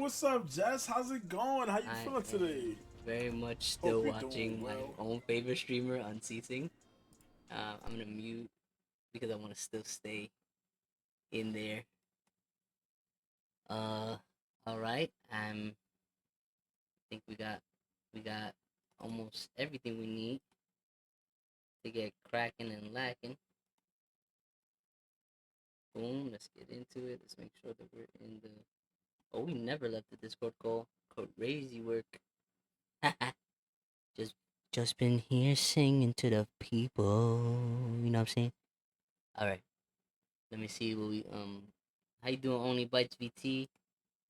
what's up, Jess? How's it going? How you I feeling am today? very much still Hope you're doing watching my well. own favorite streamer unceasing. I'm gonna mute because I want to still stay in there. Uh, all right. Think we got almost everything we need to get cracking and lacking. Boom. Let's get into it. Let's make sure that we're in the. Oh, we never left the Discord call. Crazy work. just just been here singing to the people. You know what I'm saying? All right. Let me see what we how you doing, Only Bites VT?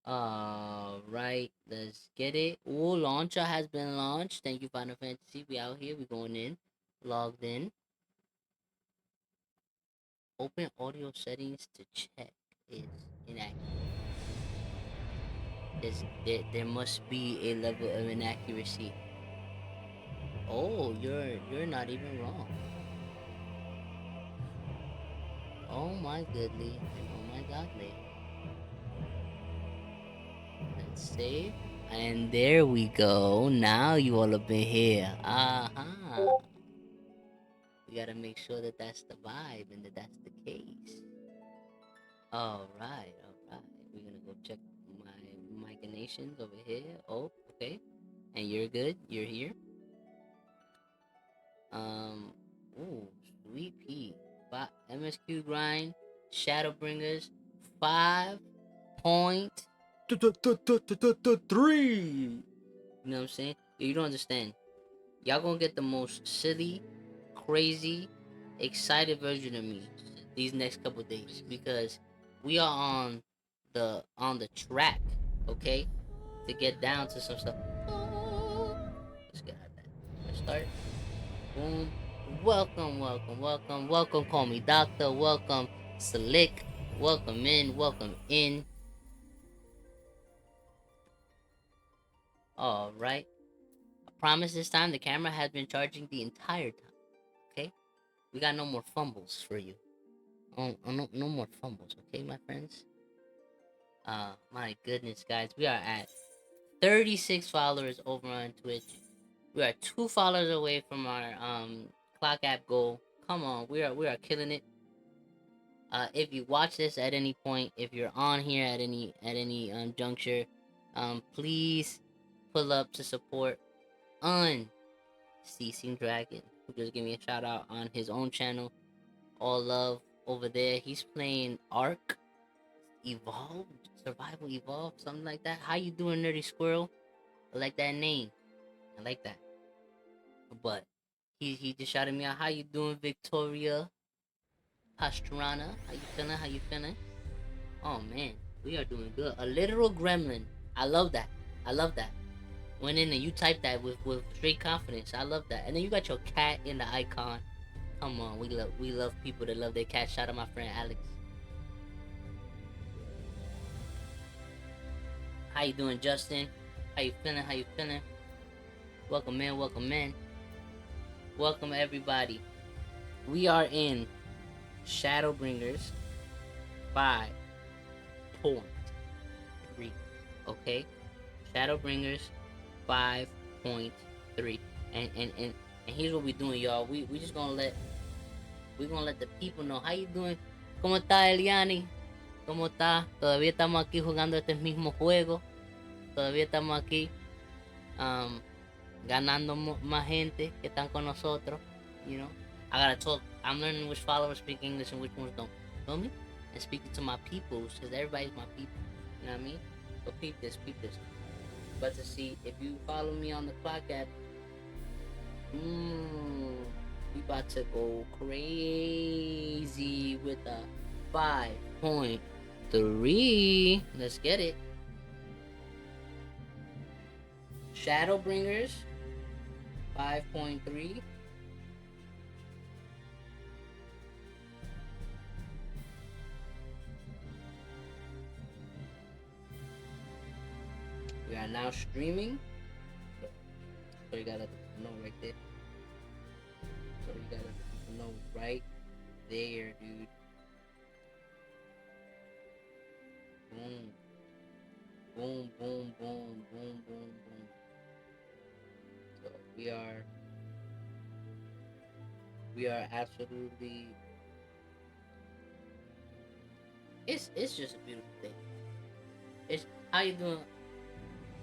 Right, let's get it. Oh, launcher has been launched. Thank you, Final Fantasy. We out here, we going in. Logged in. Open audio settings to check is inaccurate. There must be a level of inaccuracy. Oh, you're not even wrong. Oh my goodly. Oh my godly. Let's save. And there we go. Now you all up in here. Uh-huh. We gotta make sure that that's the vibe and that that's the case. All right, all right. We're gonna go check my machinations over here. Oh, okay. And you're good. You're here. Um. Ooh, sweet pea. Msq Grind, Shadowbringers, 5.3. You know what I'm saying? You don't understand. Y'all gonna get the most silly, crazy, excited version of me these next couple days because we are on the track, okay, to get down to some stuff. Let's get out of that. Let's start. Boom. Welcome, welcome, welcome, welcome. Call me doctor. Welcome, Slick. Welcome in. Welcome in. All right. I promise this time the camera has been charging the entire time. Okay. We got no more fumbles for you. No more fumbles, okay, my friends? My goodness, guys, we are at 36 followers over on Twitch. We are 2 followers away from our clock app goal. Come on, we are killing it. If you watch this at any point, if you're on here at any juncture, please pull up to support Unceasing Dragon, who just gave me a shout out on his own channel. All love over there. He's playing Ark Evolved, Survival Evolved, something like that. How you doing, Nerdy Squirrel? I like that name. I like that. But he just shouted me out. How you doing, Victoria Pastrana? How you feeling? How you feeling? Oh man, we are doing good. A literal gremlin. I love that. I love that. Went in and you typed that with straight confidence. I love that. And then you got your cat in the icon. Come on, we love people that love their cat. Shout out my friend Alex. How you doing, Justin? How you feeling? How you feeling? Welcome in, welcome in. Welcome everybody. We are in Shadowbringers 5.3. Okay? Shadowbringers 5.3. And here's what we doing, y'all. We just gonna let the people know. How you doing? ¿Cómo está, Eliani? ¿Cómo está? Todavía estamos aquí jugando este mismo juego. Todavía estamos aquí um, ganando más gente que están con nosotros. You know, I gotta talk. I'm learning which followers speak English and which ones don't. Feel me? And speaking to my peoples, because everybody's my people. You know what I mean? So peep this, peep this. But to see if you follow me on the clock app, we about to go crazy with a 5.3. Let's get it. Shadowbringers 5.3. We are now streaming. So you gotta know right there. So you gotta know right there, dude. Boom. boom, boom, boom, boom, boom, boom. So we are absolutely. It's just a beautiful thing. It's how you doing?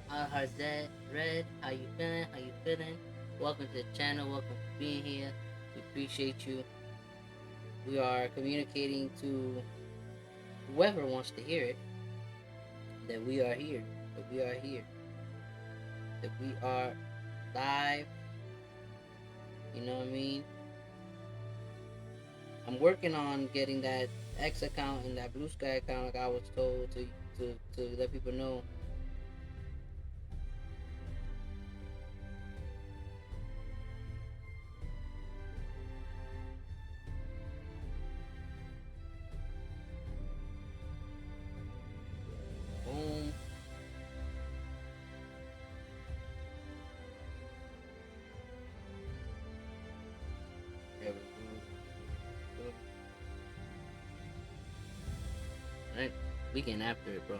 How's that? Red, how you feeling? How you feeling? Welcome to the channel. Welcome for being here. We appreciate you. We are communicating to whoever wants to hear it that we are here. That we are here. That we are live. You know what I mean? I'm working on getting that X account and that Blue Sky account, like I was told to let people know. Boom. There we go. Alright, we getting after it, bro.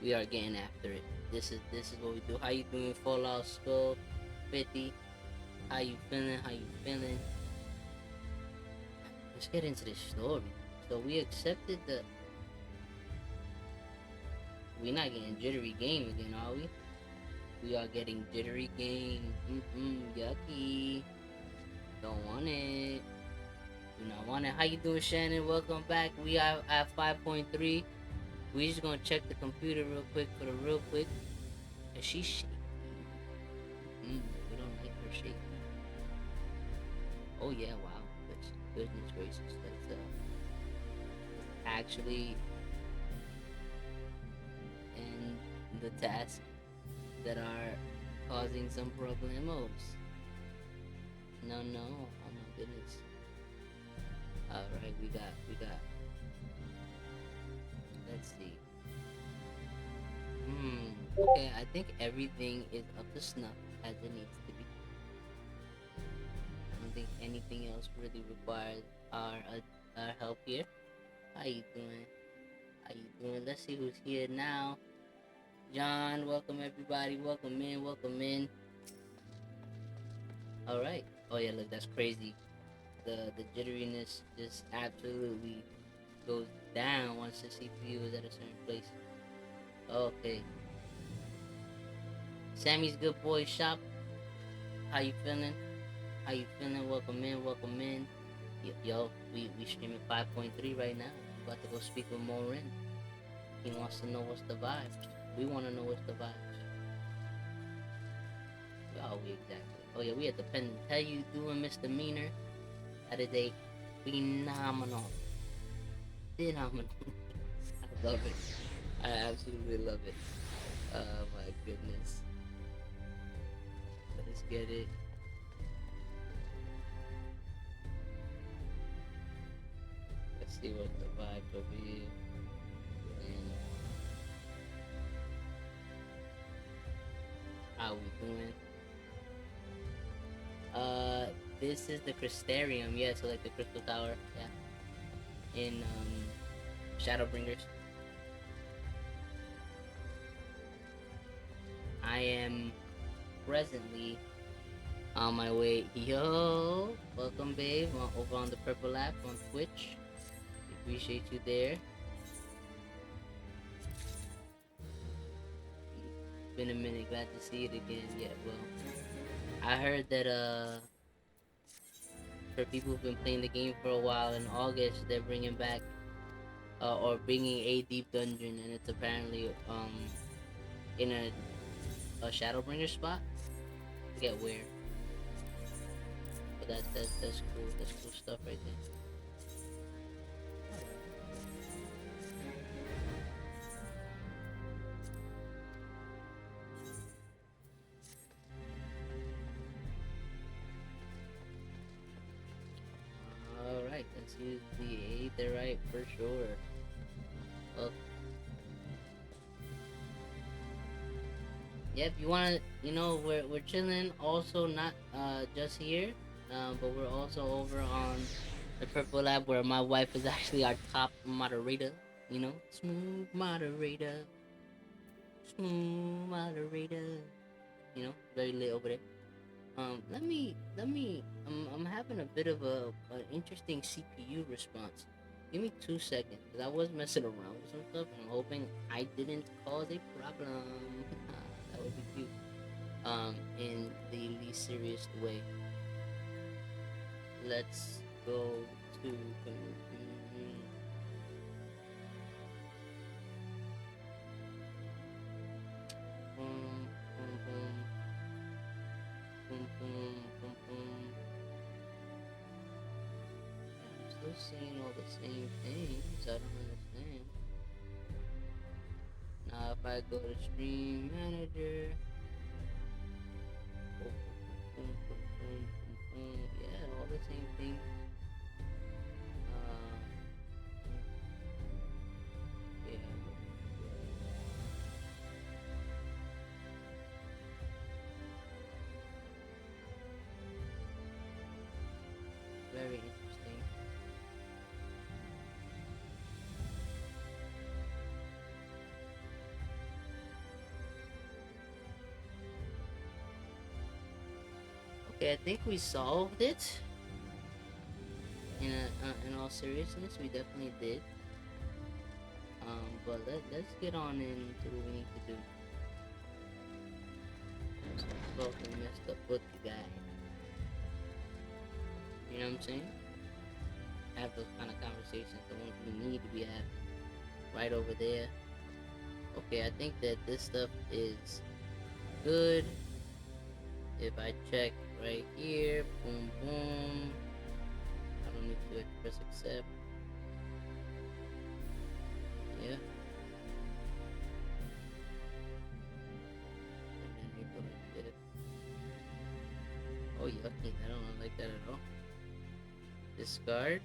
We are getting after it. This is what we do. How you doing, Fallout Skull 50? How you feeling? How you feeling? Let's get into this story. So we accepted the. We're not getting jittery game again, are we? We are getting jittery game. Yucky. Don't want it. Do not want it. How you doing, Shannon? Welcome back. We are at 5.3. We just gonna check the computer real quick for the real quick. And she's shaky. We don't like her shaky. Oh yeah, wow. Goodness gracious. That's actually in the task that are causing some problemos. No. Oh my goodness. Alright, we got. Let's see. Okay, I think everything is up to snuff as it needs to be. I don't think anything else really requires our help here. How you doing? Let's see who's here now. John, welcome everybody. Welcome in. Alright. Oh yeah, look, that's crazy. The jitteriness just absolutely goes down once the CPU is at a certain place. Okay. Sammy's Good Boy Shop. How you feeling? Welcome in. Yo, we streaming 5.3 right now. About to go speak with Morin. He wants to know what's the vibes. We want to know what's the vibes. Oh, we exactly. Oh yeah, we at the Penn. How you doing, Mr. Meaner? That is a phenomenal. I love it. I absolutely love it. Oh my goodness. Let's get it. Let's see what the vibe over here. And how we doing? This is the Crystarium, yeah, so like the Crystal Tower, yeah. In Shadowbringers. I am presently on my way. Yo, welcome, babe. Over on the Purple app on Twitch. Appreciate you there. Been a minute. Glad to see it again. Yeah, well, I heard that for people who've been playing the game for a while, in August they're bringing back or bringing a deep dungeon, and it's apparently in a Shadowbringer spot. I forget where, but that's cool. That's cool stuff right there. Alright, let's use the aetherite for sure. Well, yep, you wanna, we're chilling also, not just here, but we're also over on the Purple Lab where my wife is actually our top moderator. Smooth moderator, smooth moderator. Very lit over there. I'm having a bit of an interesting CPU response. Give me 2 seconds, because I was messing around with some stuff, and I'm hoping I didn't cause a problem. That would be cute. In the least serious way. Let's go to. Boom, boom, boom, boom, boom, boom, boom. I'm still seeing all the same things. I don't understand. Now, if I go to Stream Manager, boom, boom, boom, boom, boom, boom. Yeah, all the same things. Uh, yeah. Very interesting. Okay, I think we solved it. In all seriousness, we definitely did. But let's get on into what we need to do. Fucking messed up with the guy. You know what I'm saying? Have those kind of conversations, the ones we need to be having, right over there. Okay, I think that this stuff is good. If I check right here, boom, boom. I don't need to press accept. Yeah. Oh, yucky. I don't like that at all. Discard.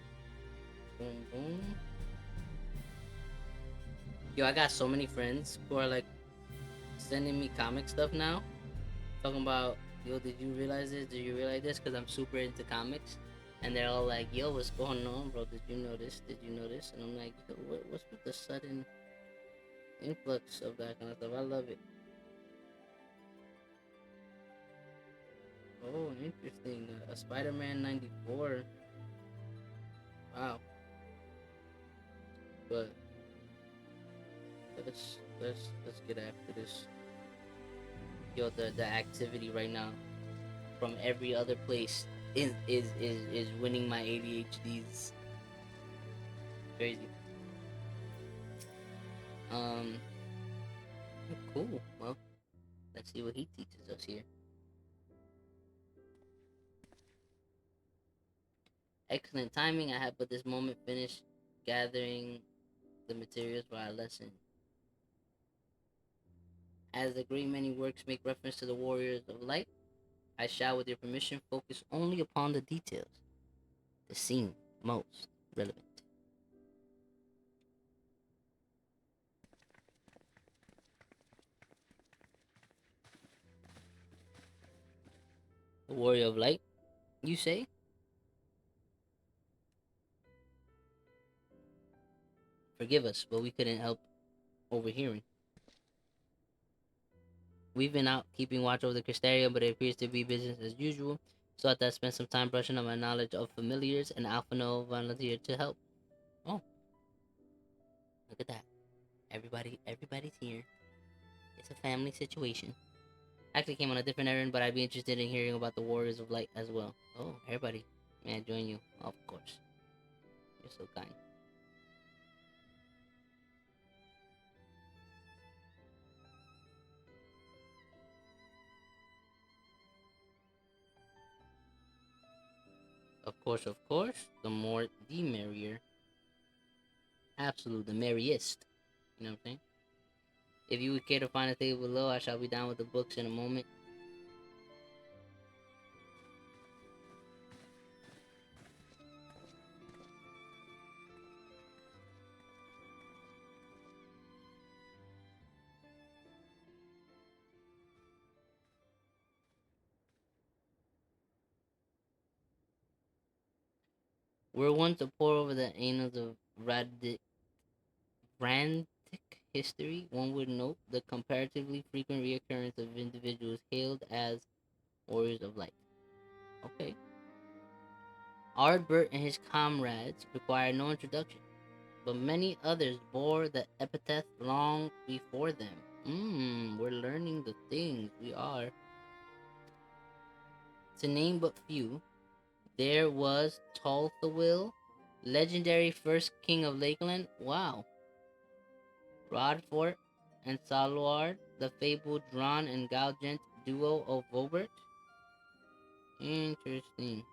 Boom, boom. Yo, I got so many friends who are like sending me comic stuff now. Talking about, yo, did you realize this? Did you realize this? Because I'm super into comics. And they're all like, yo, what's going on, bro? Did you know this? Did you know this? And I'm like, yo, what's with the sudden influx of that kind of stuff? I love it. Oh, interesting. A Spider-Man 94. Wow. But let's get after this. Yo, the activity right now from every other place is winning my ADHD's. Crazy. Um, cool. Well, let's see what he teaches us here. Excellent timing. I have but this moment finished gathering the materials for our lesson. As a great many works make reference to the warriors of light, I shall, with your permission, focus only upon the details that seem most relevant. The warrior of light, you say? Forgive us, but we couldn't help overhearing. We've been out keeping watch over the Crystarium, but it appears to be business as usual. So I thought I'd spend some time brushing up my knowledge of familiars, and Alphino volunteered to help. Oh, look at that. Everybody's here. It's a family situation. Actually came on a different errand, but I'd be interested in hearing about the Warriors of Light as well. Oh, everybody. May I join you? Of course. You're so kind. Of course, of course. The more, the merrier. Absolute, the merriest. You know what I'm saying? If you would care to find a table below, I shall be down with the books in a moment. We're one to pour over the annals of Radic Rantic history, one would note the comparatively frequent reoccurrence of individuals hailed as warriors of light. Okay. Ardbert and his comrades require no introduction, but many others bore the epithet long before them. We're learning the things we are. To name but few, there was Tolthawil, legendary first king of Lakeland. Wow. Rodfort and Saluard, the fabled Dron and Galgent duo of Vobert. Interesting.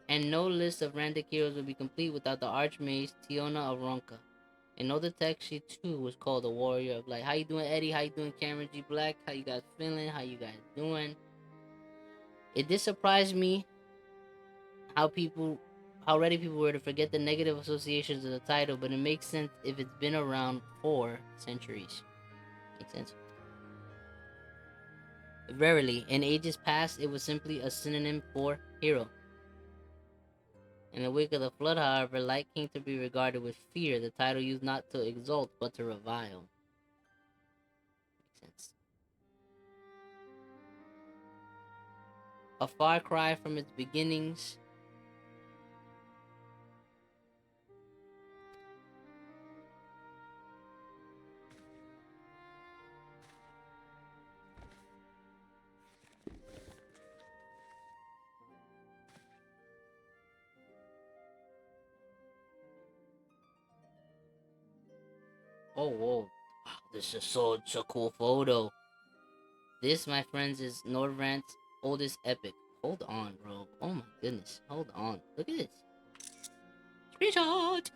And no list of Randic heroes would be complete without the Archmage Tiona of Ronka. In other text, she too was called a warrior of light. How you doing, Eddie? How you doing, Cameron G. Black? How you guys feeling? How you guys doing? It did surprise me how ready people were to forget the negative associations of the title, but it makes sense if it's been around 4 centuries. Makes sense. Verily, in ages past, it was simply a synonym for hero. In the wake of the flood, however, light came to be regarded with fear, the title used not to exalt, but to revile. Makes sense. A far cry from its beginnings, oh, whoa. Wow, this is such a cool photo. This, my friends, is Nordvrant's oldest epic. Hold on, bro. Oh my goodness. Hold on. Look at this. Screenshot!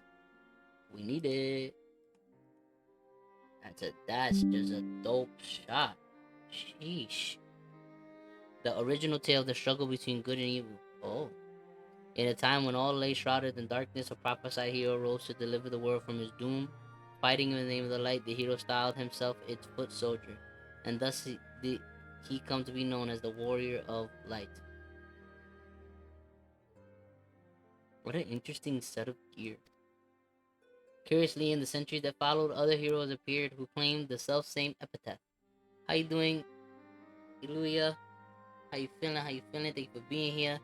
We need it. That's just a dope shot. Sheesh. The original tale of the struggle between good and evil. Oh. In a time when all lay shrouded in darkness, a prophesied hero rose to deliver the world from his doom. Fighting in the name of the light, the hero styled himself its foot soldier, and thus he come to be known as the warrior of light. What an interesting set of gear. Curiously, in the centuries that followed, other heroes appeared who claimed the self-same epithet. How you doing, Iluya? How you feeling? How you feeling? Thank you for being here.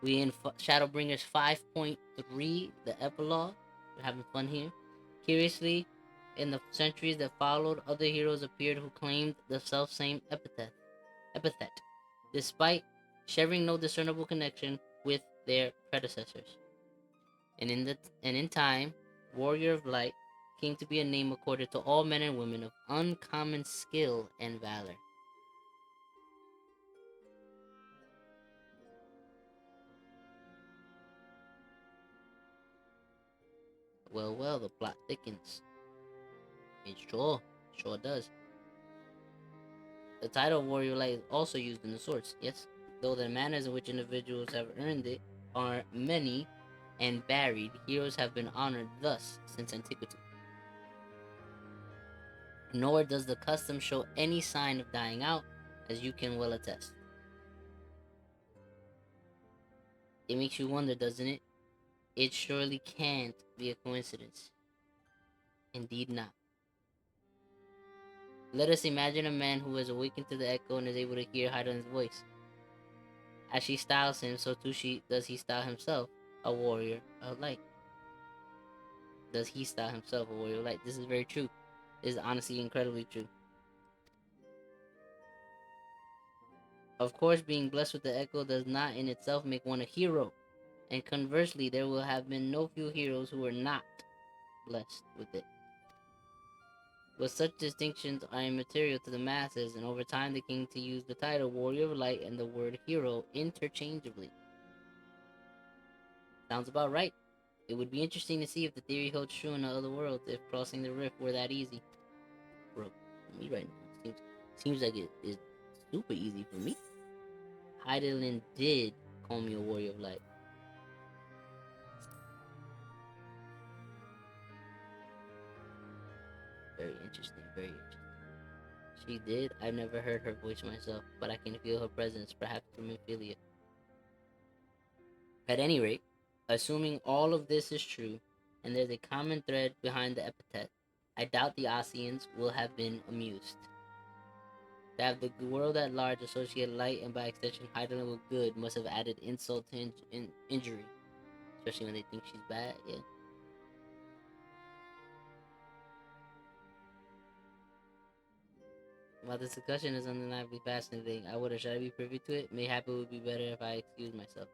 We in Shadowbringers 5.3, the epilogue. We're having fun here. Curiously, in the centuries that followed, other heroes appeared who claimed the self-same epithet, despite sharing no discernible connection with their predecessors. And in time, Warrior of Light came to be a name accorded to all men and women of uncommon skill and valor. Well, the plot thickens. It sure does. The title of Warrior Light is also used in the source, yes, though the manners in which individuals have earned it are many and varied. Heroes have been honored thus since antiquity. Nor does the custom show any sign of dying out, as you can well attest. It makes you wonder, doesn't it? It surely can't be a coincidence. Indeed not. Let us imagine a man who has awakened to the echo and is able to hear Heidel's voice. As she styles him, so too does he style himself a warrior of light. Does he style himself a warrior of light? This is very true. This is honestly incredibly true. Of course, being blessed with the echo does not in itself make one a hero. And conversely, there will have been no few heroes who were not blessed with it. But such distinctions are immaterial to the masses, and over time they came to use the title Warrior of Light and the word hero interchangeably. Sounds about right. It would be interesting to see if the theory holds true in the other worlds, if crossing the rift were that easy. Bro, for me right now, seems like it is super easy for me. Heidelin did call me a Warrior of Light. Very interesting, very interesting. She did. I've never heard her voice myself, but I can feel her presence, perhaps from Ophelia. At any rate, Assuming all of this is true, and there's a common thread behind the epithet, I doubt the Ossians will have been amused. To have the world at large associate light and by extension high level good must have added insult to injury, especially when they think she's bad. Yeah. While this discussion is undeniably fascinating, should I be privy to it? Mayhap it would be better if I excuse myself.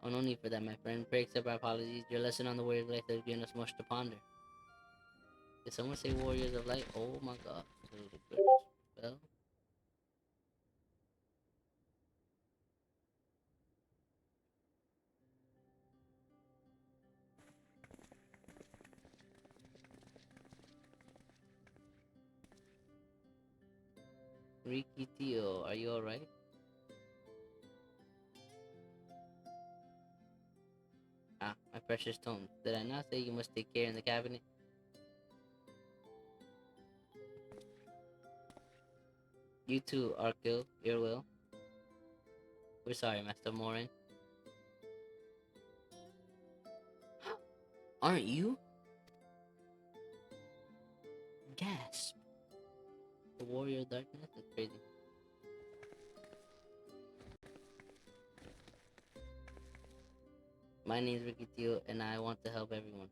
Oh, no need for that, my friend. Pray accept our apologies. Your lesson on the warrior of light has given us much to ponder. Did someone say warriors of light? Oh my god. Well, Riki Tio, are you alright? Ah, my precious Tom. Did I not say you must take care in the cabinet? You too, Arkil, Earwill. We're sorry, Master Morin. Aren't you? Gasp. The warrior of darkness? That's crazy. My name is Ricky Teo, and I want to help everyone.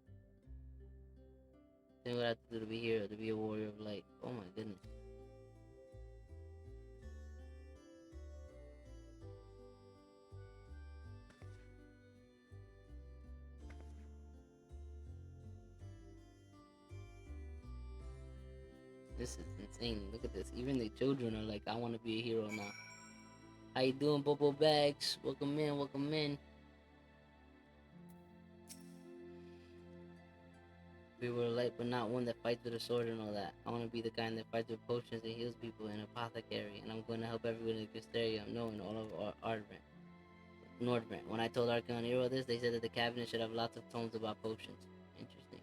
Then what I have to do to be here, to be a warrior of light. Oh my goodness. This is insane. Look at this. Even the children are like, I want to be a hero now. How you doing, Bobo Bags? Welcome in, welcome in. We were light, but not one that fights with a sword and all that. I want to be the kind that fights with potions and heals people in apothecary, and I'm going to help everyone in Casteria, knowing all of Nordbrand. When I told Archon Hero this, they said that the cabinet should have lots of tomes about potions. Interesting.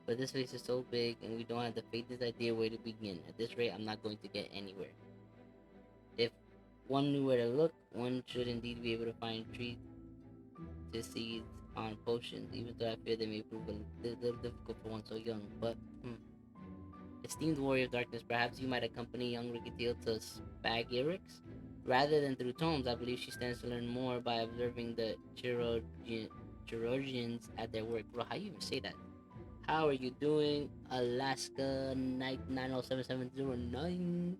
But this place is so big, and we don't have the faintest idea where to begin. At this rate, I'm not going to get anywhere. If one knew where to look, one should indeed be able to find trees to seeds on potions, even though I fear they may prove a little difficult for one so young. But, esteemed warrior of darkness, perhaps you might accompany young Rikitil to Spagirix? Rather than through tomes, I believe she stands to learn more by observing the Chirurgians at their work. Bro, how you even say that? How are you doing, Alaska Night 907709?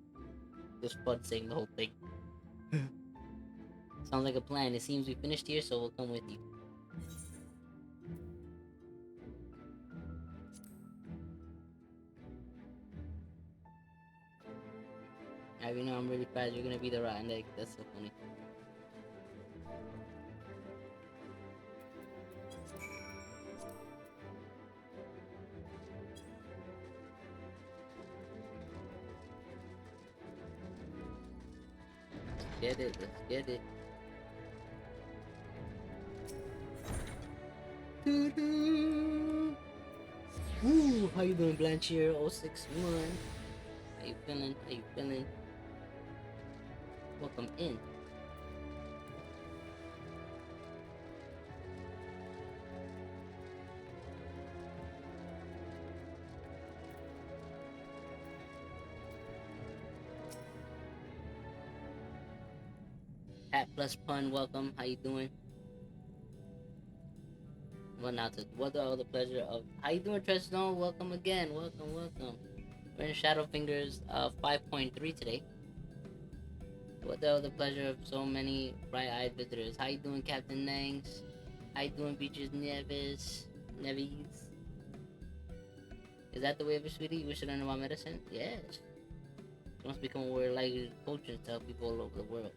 Just fun saying the whole thing. Sounds like a plan. It seems we finished here, so we'll come with you. I know I'm really fast. You're gonna be the rotten egg. That's so funny. Let's get it. Let's get it. Woo! How you doing, Blanchier 061? How you feeling? How you feeling? Welcome in. Hat plus pun, welcome. How you doing? Well, now to what the pleasure of how you doing, Trestone? Welcome again. Welcome, welcome. We're in Shadowbringers 5.3 today. What the pleasure of so many bright-eyed visitors. How you doing, Captain Nangs? How you doing, Beaches Neves? Is that the way of it, sweetie? You wish to learn about medicine? Yes. You must become aware of like potions to help people all over the world.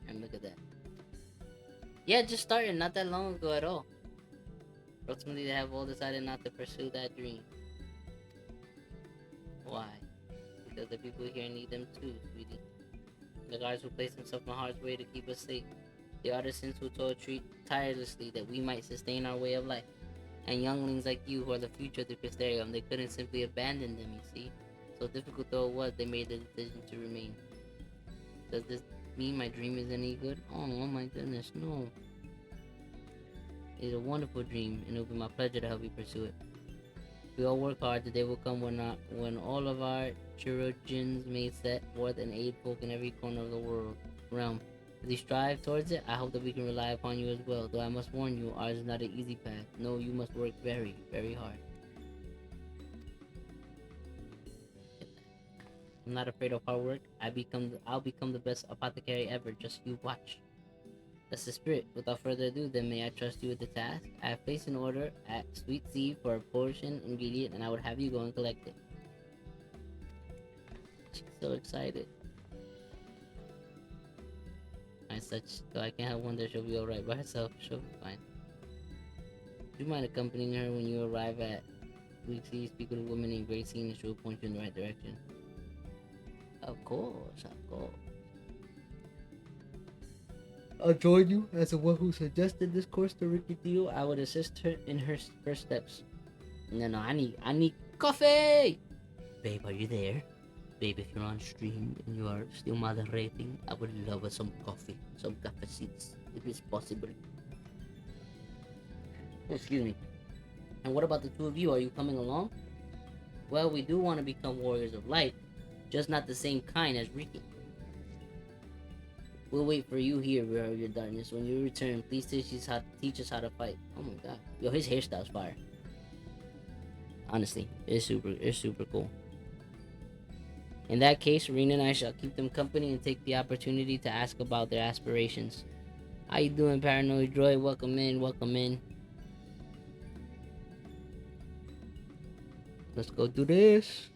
And look at that. Yeah, just started not that long ago at all. Ultimately, they have all decided not to pursue that dream. Why? Because the people here need them too, sweetie. The guards who place themselves in harm's way to keep us safe. The artisans who toil tirelessly that we might sustain our way of life. And younglings like you who are the future of the Crystarium, they couldn't simply abandon them, you see. So difficult though it was, they made the decision to remain. Does this mean my dream is any good? Oh my goodness, no. It's a wonderful dream, and it will be my pleasure to help you pursue it. We all work hard. The day will come when all of our chirurgeons may set forth and aid folk in every corner of the realm. As we strive towards it, I hope that we can rely upon you as well. Though I must warn you, ours is not an easy path. No, you must work very, very hard. I'm not afraid of hard work. I'll become the best apothecary ever. Just you watch. That's the spirit. Without further ado, then may I trust you with the task? I have placed an order at Sweet Sea for a potion ingredient, and I would have you go and collect it. She's so excited. So I can't help wonder she'll be alright by herself. She'll be fine. Do you mind accompanying her when you arrive at Sweet Sea? Speak with a woman named Gracie, and she will point you in the right direction. Of course, of course. I'll join you as the one who suggested this course to Ricky Dio. I would assist her in her first steps. No, I need coffee! Babe, are you there? Babe, if you're on stream and you are still moderating, I would love some coffee. Some coffee seeds, if it's possible. Oh, excuse me. And what about the two of you? Are you coming along? Well, we do want to become warriors of light, just not the same kind as Ricky. We'll wait for you here, Warrior of Darkness. When you return, please teach us how to fight. Oh my god. Yo, his hairstyle's fire. Honestly, it's super cool. In that case, Rena and I shall keep them company and take the opportunity to ask about their aspirations. How you doing, Paranoid Droid? Welcome in, welcome in. Let's go do this.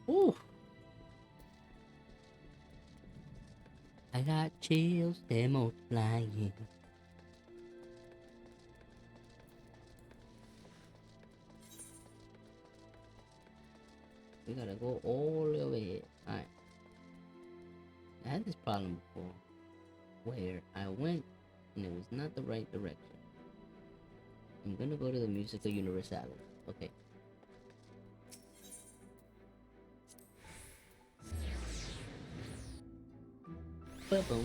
Ooh. I got chills, they're multiplying. We gotta go all the way. Alright. I had this problem before where I went and it was not the right direction. I'm gonna go to the Musical Universalis. Okay. Ba-boom.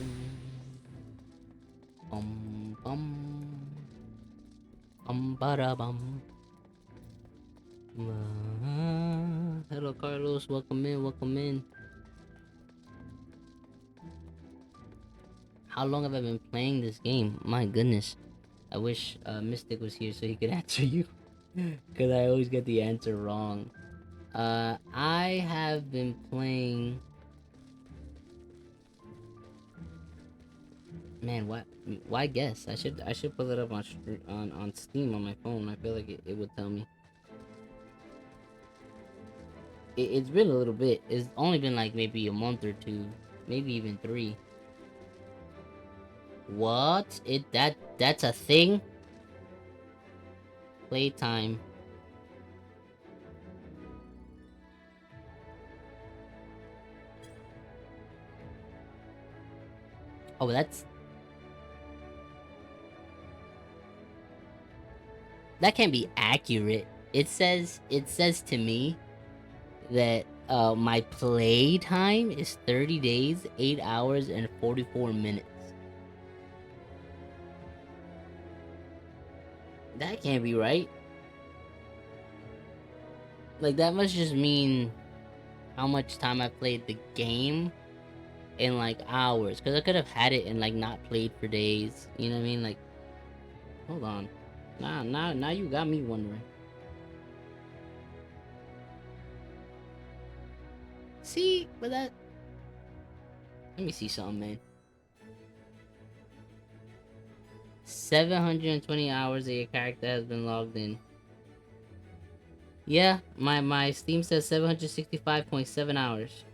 Ba-da-bum. Hello, Carlos. Welcome in, welcome in. How long have I been playing this game? My goodness. I wish Mystic was here so he could answer you. Because I always get the answer wrong. I have been playing... Man, why guess? I should pull it up on Steam on my phone. I feel like it would tell me. It's been a little bit. It's only been like maybe a month or two, maybe even 3. What? That's a thing? Playtime. Oh, that can't be accurate. It says to me that my play time is 30 days, 8 hours, and 44 minutes. That can't be right. Like, that must just mean how much time I played the game in, like, hours. Because I could have had it and, like, not played for days. You know what I mean? Like, hold on. Now you got me wondering. See, but that... Let me see something, man. 720 hours that your character has been logged in. Yeah, my Steam says 765.7 hours.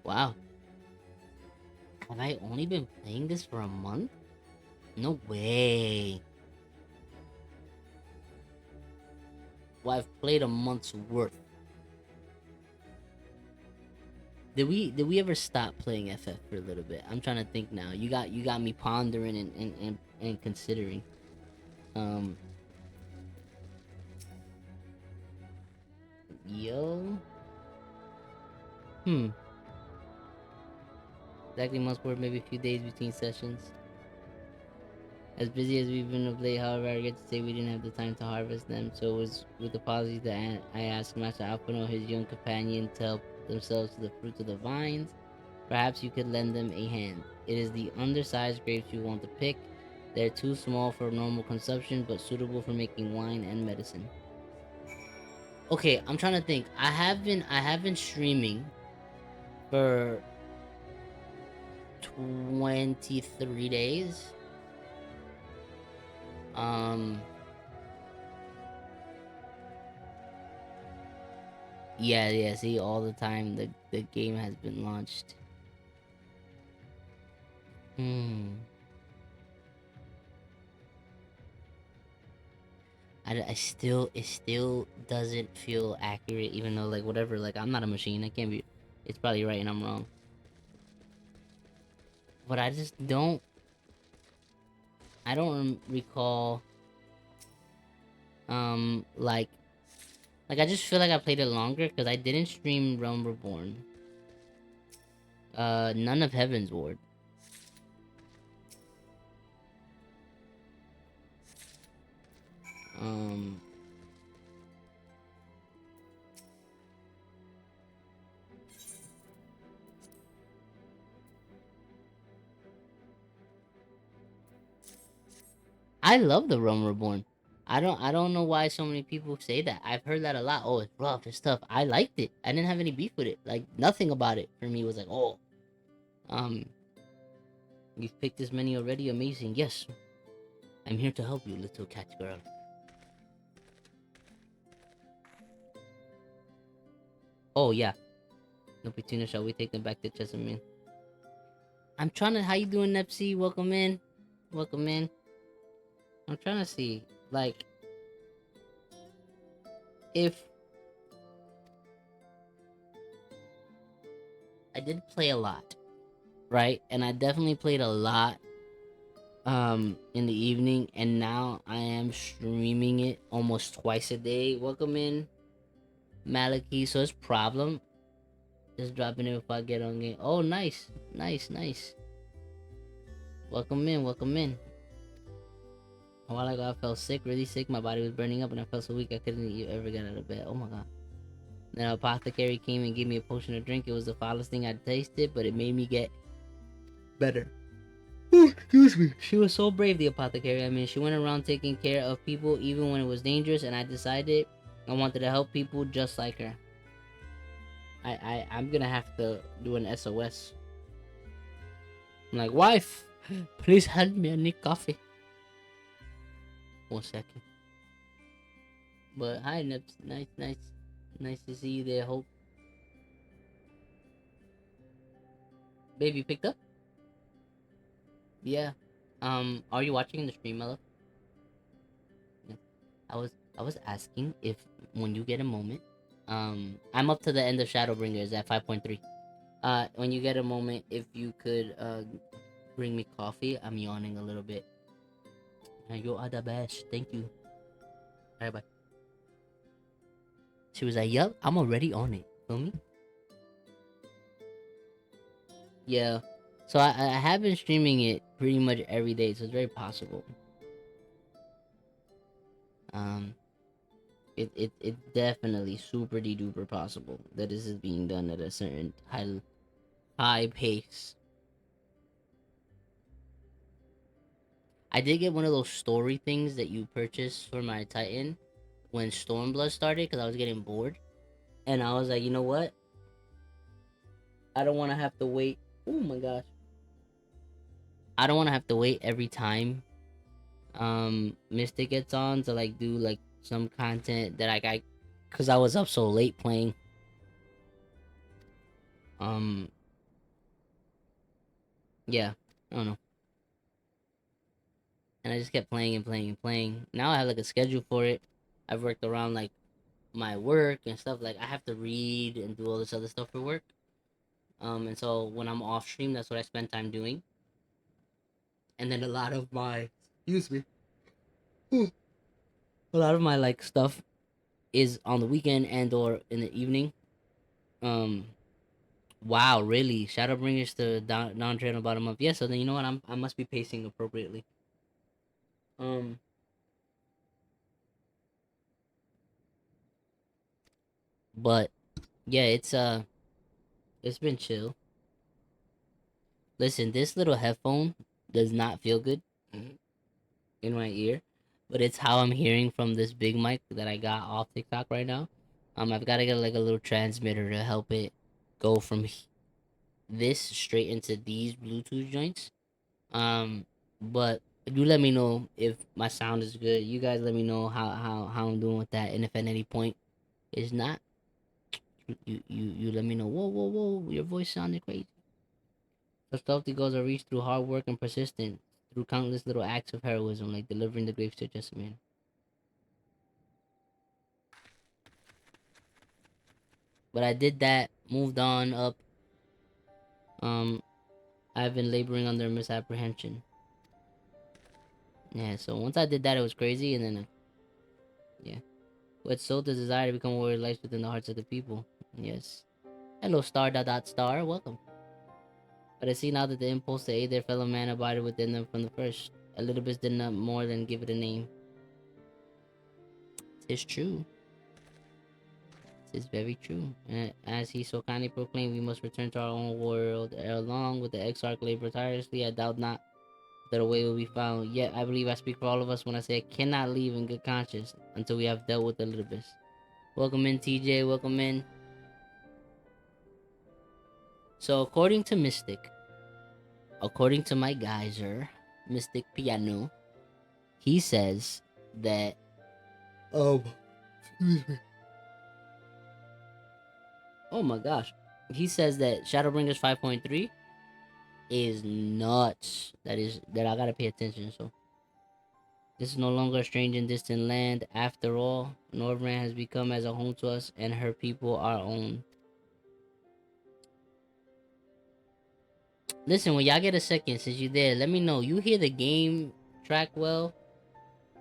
Wow. Have I only been playing this for a month? No way. Well, I've played a month's worth. did we ever stop playing FF for a little bit? I'm trying to think now. You got me pondering and considering. Um, yo, hmm. Exactly month's worth, maybe a few days between sessions. As busy as we've been of late, however, I get to say we didn't have the time to harvest them, so it was with apology that I asked Master Alpino, his young companion, to help themselves to the fruits of the vines. Perhaps you could lend them a hand. It is the undersized grapes you want to pick. They're too small for normal consumption, but suitable for making wine and medicine. Okay, I'm trying to think. I have been streaming for 23 days. Um yeah, see, all the time the game has been launched. Hmm. I still it still doesn't feel accurate, even though, like, whatever, like, I'm not a machine. I can't be. It's probably right and I'm wrong, but I just don't. I don't recall. Like I just feel like I played it longer because I didn't stream Realm Reborn. None of Heaven's Ward. Um, I love the Realm Reborn. I don't know why so many people say that. I've heard that a lot. Oh, it's rough, it's tough. I liked it. I didn't have any beef with it. Like, nothing about it for me was like, oh, um, you've picked this many already. Amazing. Yes, I'm here to help you, little cat girl. Oh yeah. No Petunia, shall we take them back to Chesapeake? I'm trying to. How you doing, Nepsy? Welcome in. Welcome in. I'm trying to see, like, if I did play a lot, right? And I definitely played a lot in the evening, and now I am streaming it almost twice a day. Welcome in, Maliki. So it's problem. Just dropping it if I get on game. Oh, nice, nice, nice. Welcome in, welcome in. A while ago, I felt sick, really sick. My body was burning up, and I felt so weak I couldn't ever get out of bed. Oh my god. Then an apothecary came and gave me a potion to drink. It was the foulest thing I'd tasted, but it made me get better. Oh, excuse me. She was so brave, the apothecary. I mean, she went around taking care of people even when it was dangerous, and I decided I wanted to help people just like her. I'm gonna have to do an SOS. I'm like, wife, please help me. I need coffee. 1 second. But hi, Nips. Nice, nice, nice to see you there. Hope, baby, picked up. Yeah. Are you watching the stream, Mella? Yeah. I was asking if when you get a moment, I'm up to the end of Shadowbringers at 5.3. When you get a moment, if you could bring me coffee. I'm yawning a little bit. You are the best. Thank you. Bye bye. She was like, "Yup, I'm already on it." Feel me? Yeah. So I have been streaming it pretty much every day, so it's very possible. Um, it definitely super de duper possible that this is being done at a certain high pace. I did get one of those story things that you purchase for my Titan when Stormblood started because I was getting bored, and I was like, you know what? I don't want to have to wait. Oh my gosh. I don't want to have to wait every time Mystic gets on to like do like some content that I cuz I was up so late playing. Um yeah, I don't know. And I just kept playing and playing and playing. Now I have like a schedule for it. I've worked around like my work and stuff. Like I have to read and do all this other stuff for work. And so when I'm off stream, that's what I spend time doing. And then a lot of my, excuse me, a lot of my like stuff is on the weekend and or in the evening. Um, wow, really? Shadowbringers to down trade about a month. Yeah, so then you know what? I must be pacing appropriately. Um, but yeah, it's been chill. Listen, this little headphone does not feel good in my ear, but it's how I'm hearing from this big mic that I got off TikTok right now. I've got to get like a little transmitter to help it go from this straight into these Bluetooth joints. Um, but you let me know if my sound is good. You guys let me know how I'm doing with that, and if at any point it's not, you let me know. Whoa, your voice sounded crazy. The stealthy goals are reached through hard work and persistence, through countless little acts of heroism, like delivering the grapes to just a man. But I did that, moved on up. Um, I've been laboring under misapprehension. Yeah, so once I did that, it was crazy, and then, yeah. What sowed the desire to become warrior lies within the hearts of the people. Yes. Hello, star dot dot star. Welcome. But I see now that the impulse to aid their fellow man abided within them from the first. Elidibus did not more than give it a name. Tis true. Tis very true. And as he so kindly proclaimed, we must return to our own world. Along with the exarch labor tirelessly, I doubt not that a way will be found. Yet I believe I speak for all of us when I say I cannot leave in good conscience until we have dealt with Elidibus. Welcome in, TJ. Welcome in. So according to Mystic, according to my geyser, Mystic Piano, he says that excuse me. Oh my gosh. He says that Shadowbringers 5.3 is nuts. That I gotta pay attention. So this is no longer a strange and distant land. After all, Northland has become as a home to us, and her people our own. Listen, when y'all get a second, since you're there, let me know. You hear the game track well?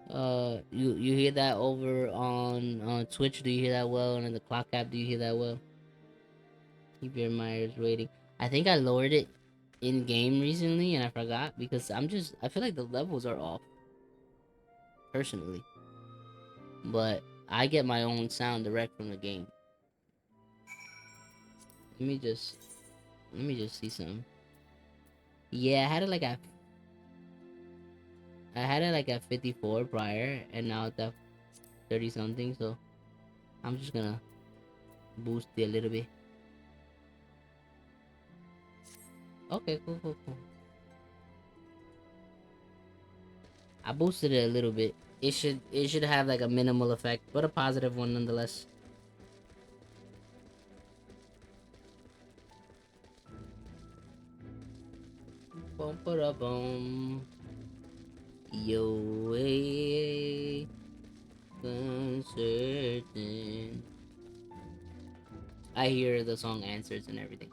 You hear that over on Twitch? Do you hear that well? And in the clock app, do you hear that well? Keep your Myers rating. I think I lowered it in game recently, and I forgot because I feel like the levels are off personally, but I get my own sound direct from the game. Let me just see some. Yeah, I had it like at 54 prior, and now it's at 30 something. So I'm just gonna boost it a little bit. Okay, cool. I boosted it a little bit. It should have like a minimal effect, but a positive one nonetheless. Bum ba bum. Yo way uncertain. I hear the song answers and everything.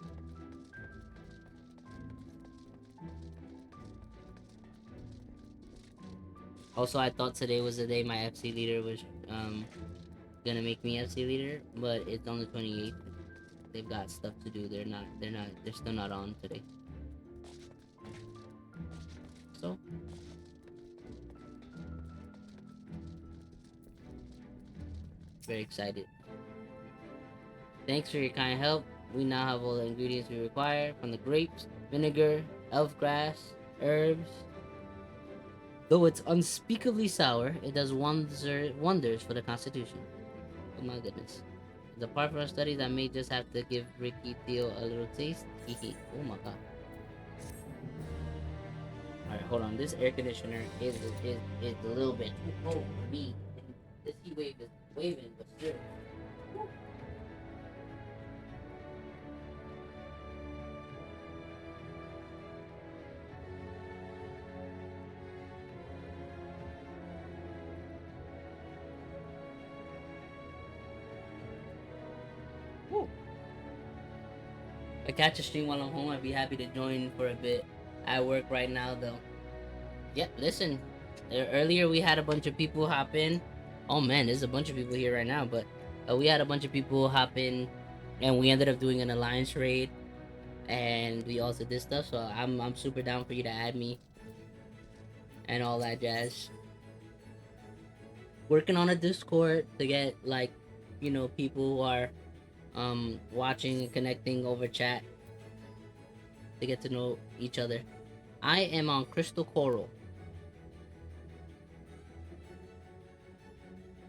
Also, I thought today was the day my FC leader was gonna make me FC leader, but it's on the 28th. They've got stuff to do. They're still not on today. So very excited. Thanks for your kind help. We now have all the ingredients we require, from the grapes, vinegar, elf grass, herbs. Though it's unspeakably sour, it does wonders for the constitution. Oh my goodness. As a part of our studies, I may just have to give Ricky Theo a little taste. Oh my god. Alright, hold on. This air conditioner is a little bit too cold for me. This heat wave is waving, but still. Woo. I catch a stream while I'm home, I'd be happy to join for a bit. I work right now though. Yep, listen. Earlier we had a bunch of people hop in. Oh man, there's a bunch of people here right now, but we had a bunch of people hop in, and we ended up doing an alliance raid, and we also did stuff. So I'm super down for you to add me and all that jazz. Working on a Discord to get like, people who are watching and connecting over chat to get to know each other. I am on Crystal Coral.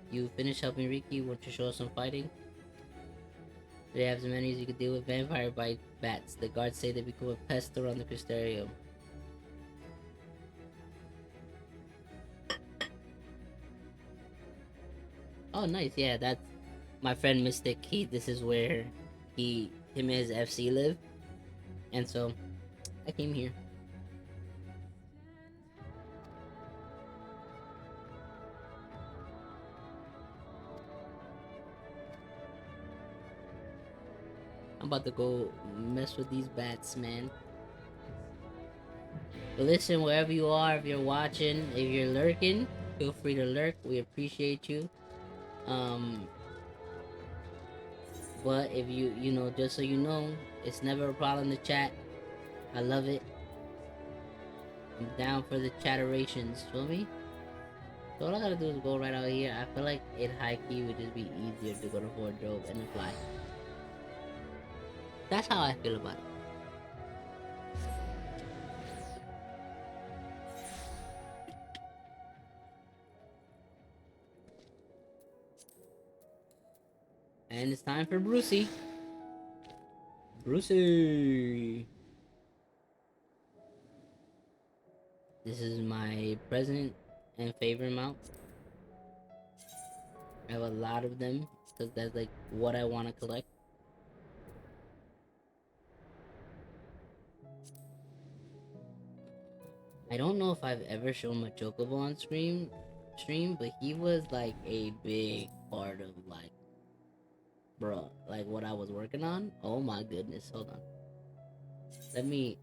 You finish helping Riki, want to show us some fighting? They have some enemies you can deal with. Vampire bite bats. The guards say they become a pest around the Crystarium. Oh, nice. Yeah, that's my friend Mystic. This is where him and his FC live, and so I came here. I'm about to go mess with these bats, man. But listen, wherever you are, if you're watching, if you're lurking, feel free to lurk. We appreciate you. But if just so you know, it's never a problem to chat. I love it. I'm down for the chatterations. Feel me? So all I gotta do is go right out here. I feel like it high key would just be easier to go to wardrobe and then fly. That's how I feel about it. And it's time for Brucey. Brucey. This is my present and favorite mount. I have a lot of them because that's like what I want to collect. I don't know if I've ever shown my Chocobo on stream, but he was like a big part of like, bro, like what I was working on. Oh my goodness, hold on. Let me.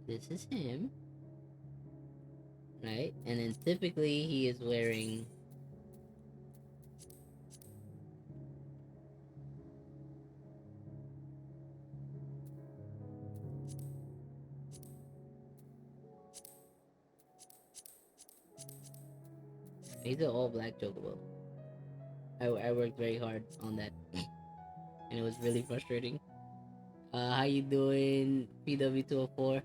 This is him, right? And then typically he is wearing. He's an all black Chocobo. I worked very hard on that, and it was really frustrating. How you doing, PW204?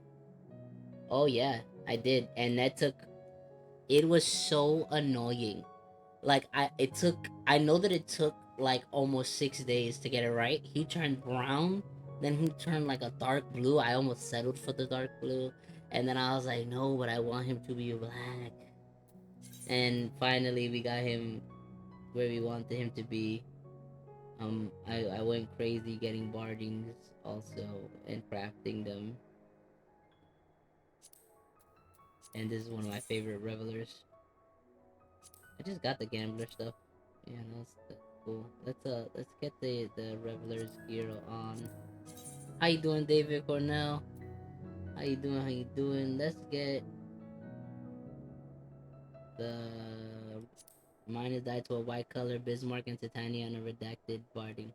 Oh yeah, I did, and that took. It was so annoying. Like I know that it took like almost 6 days to get it right. He turned brown, then he turned like a dark blue. I almost settled for the dark blue, and then I was like, no, but I want him to be black. And finally, we got him where we wanted him to be. I went crazy getting bardings also and crafting them. And this is one of my favorite revelers. I just got the gambler stuff. Yeah, that's cool. Let's get the reveler's gear on. How you doing, David Cornell? How you doing? How you doing? Let's get the mine is dyed to a white color, Bismarck and Titania, and a redacted barding.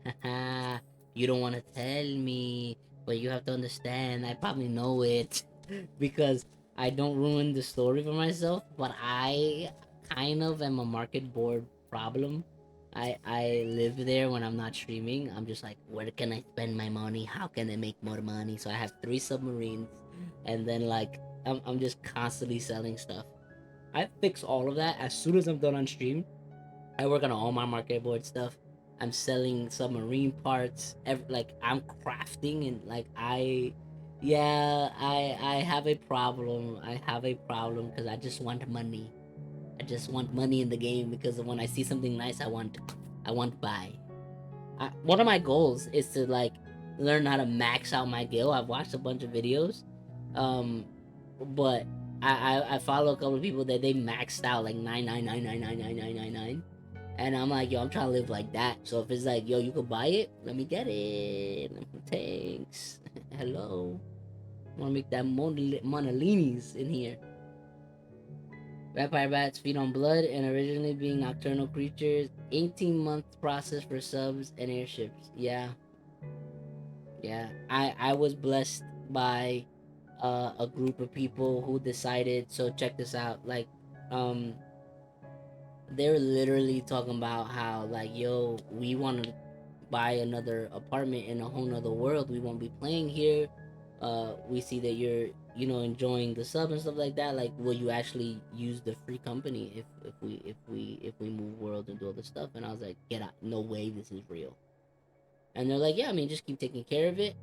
Haha, you don't want to tell me, but you have to understand. I probably know it because I don't ruin the story for myself, but I kind of am a market board problem. I live there when I'm not streaming. I'm just like, where can I spend my money? How can I make more money? So I have 3 submarines, and then like I'm just constantly selling stuff. I fix all of that as soon as I'm done on stream. I work on all my market board stuff. I'm selling submarine parts. Like I'm crafting and like I have a problem. I have a problem because I just want money. I just want money in the game because when I see something nice, I want buy. One of my goals is to like learn how to max out my guild. I've watched a bunch of videos, um, but I follow a couple of people that they maxed out like 999999999, and I'm like, yo, I'm trying to live like that. So if it's like, yo, you could buy it, let me get it. Thanks. Hello. I want to make that monolinis in here. Vampire bats feed on blood and originally being nocturnal creatures. 18-month process for subs and airships. Yeah. Yeah. I was blessed by a group of people who decided, so check this out. Like, um they're literally talking about how, like, yo, we want to buy another apartment in a whole nother world. We won't be playing here. We see that you're, enjoying the sub and stuff like that. Like, will you actually use the free company if we move world and do all this stuff? And I was like, get out, no way, this is real. And they're like, yeah, I mean, just keep taking care of it,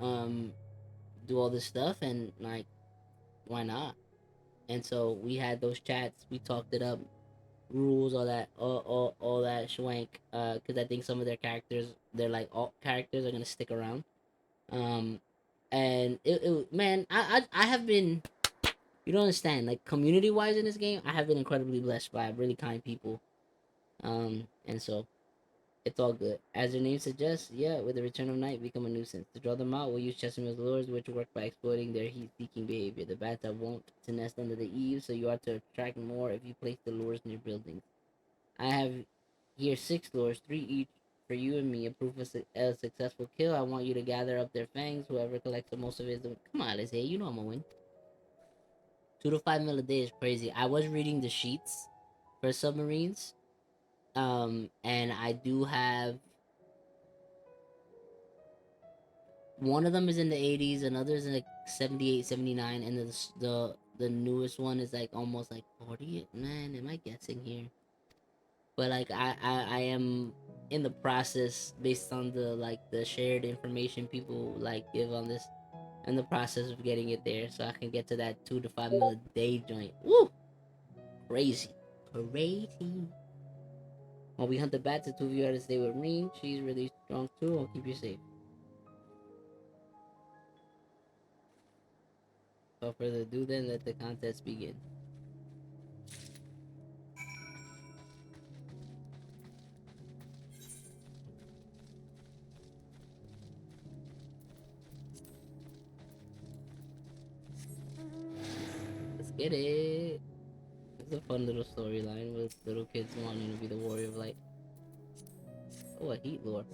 um, do all this stuff, and like, why not? And so we had those chats, we talked it up, rules, all that schwank. Because I think some of their characters, they're like all characters are gonna stick around. Um, and man, I have been, you don't understand, like, community wise in this game, I have been incredibly blessed by really kind people. And so it's all good. As their name suggests, yeah, with the return of night, become a nuisance. To draw them out, we'll use Chesterman's lures, which work by exploiting their heat-seeking behavior. The bats are wont to nest under the eaves, so you are to attract more if you place the lures near buildings. I have here 6 lures, 3 each for you and me. A proof of a successful kill. I want you to gather up their fangs. Whoever collects the most of it. Come on, let's say, you know I'm gonna win. 2 to 5 mil a day is crazy. I was reading the sheets for submarines, and I do have one of them is in the 80s, another is in like 78, 79, and the newest one is like almost like 40. Man, am I guessing here? But like, I am in the process, based on the, like, the shared information people like give on this, in the process of getting it there, so I can get to that 2 to 5 mil a day joint. Woo, crazy, crazy. While we hunt the bats, the two of you are to stay with Reen. She's really strong too. I'll keep you safe. Without further ado, then let the contest begin. Let's get it. It's a fun little storyline with little kids wanting to be the warrior of light. Oh, a heat lore.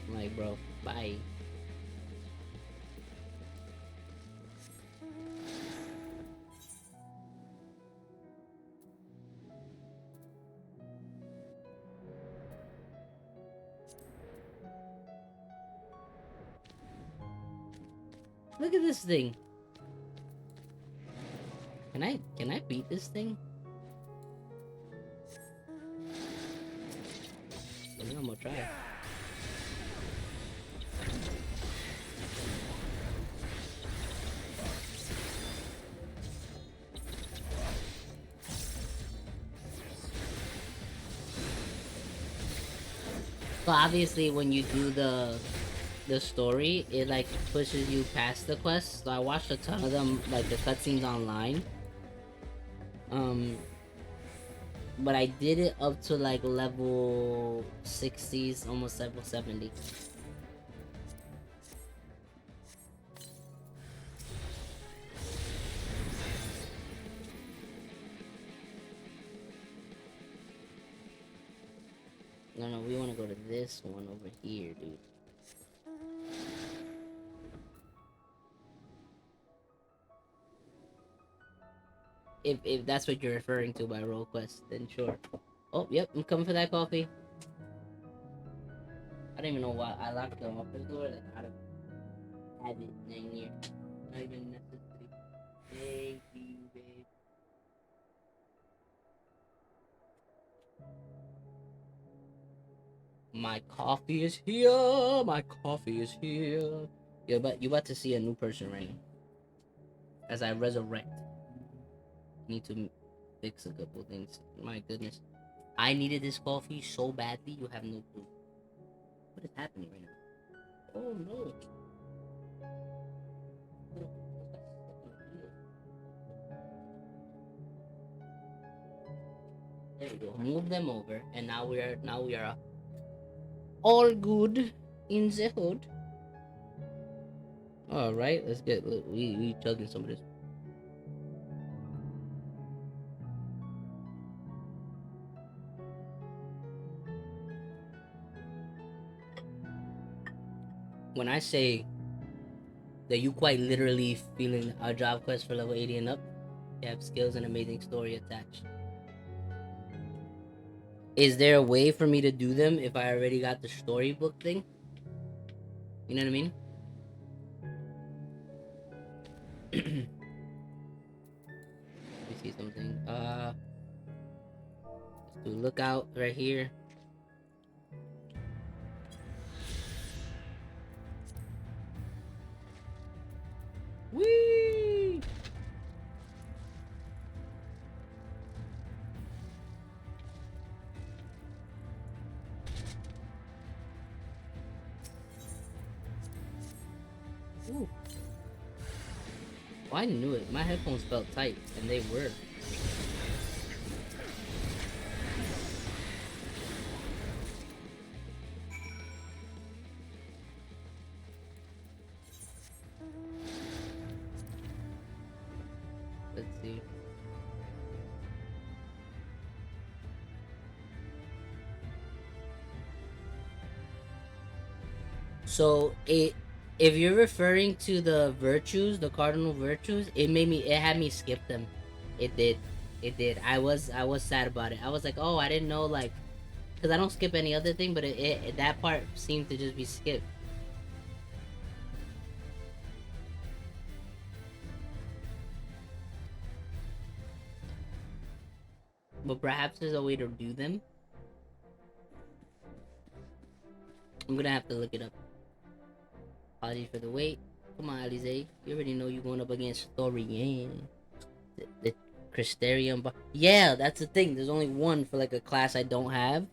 I'm like, bro, bye. Look at this thing. Can I beat this thing? I think I'm gonna try. So obviously, when you do the story, it like pushes you past the quest. So I watched a ton of them, like the cutscenes online. But I did it up to like level 60s, almost level 70. No, we want to go to this one over here, dude. If that's what you're referring to by role quest, then sure. Oh, yep, I'm coming for that coffee. I don't even know why I locked the office door. Like, I'd have had it in here. Not even necessary. Thank you, babe. My coffee is here. My coffee is here. Yeah, but you about to see a new person right now. As I resurrect. Need to. fix a couple things. My goodness. I needed this coffee so badly, you have no clue. What is happening right now? Oh no. There we go. Move them over, and now we are all good in the hood. All right, let's get we chugging some of this. When I say that you quite literally feeling a job quest for level 80 and up, you have skills and amazing story attached. Is there a way for me to do them if I already got the storybook thing? You know what I mean? Let me see something. Let's do lookout right here. Whee! Ooh. Oh, I knew it. My headphones felt tight, and they were. Let's see. So if you're referring to the virtues, the cardinal virtues, it had me skip them. It did, it did. I was sad about it. I was like, oh, I didn't know, like, because I don't skip any other thing, but that part seemed to just be skipped. But perhaps there's a way to do them. I'm gonna have to look it up. Apologies for the wait. Come on, Alize. You already know you're going up against Thorian. The Crystarium. Yeah, that's the thing. There's only one for like a class I don't have.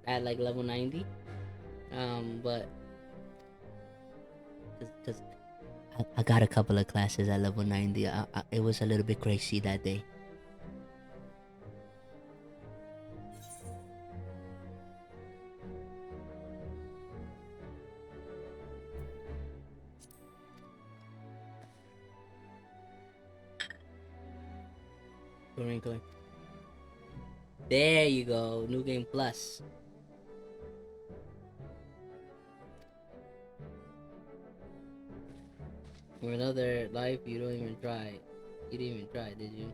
At like level 90. But because I got a couple of classes at level 90. It was a little bit crazy that day. There you go. New game plus. For another life, you don't even try. You didn't even try, did you?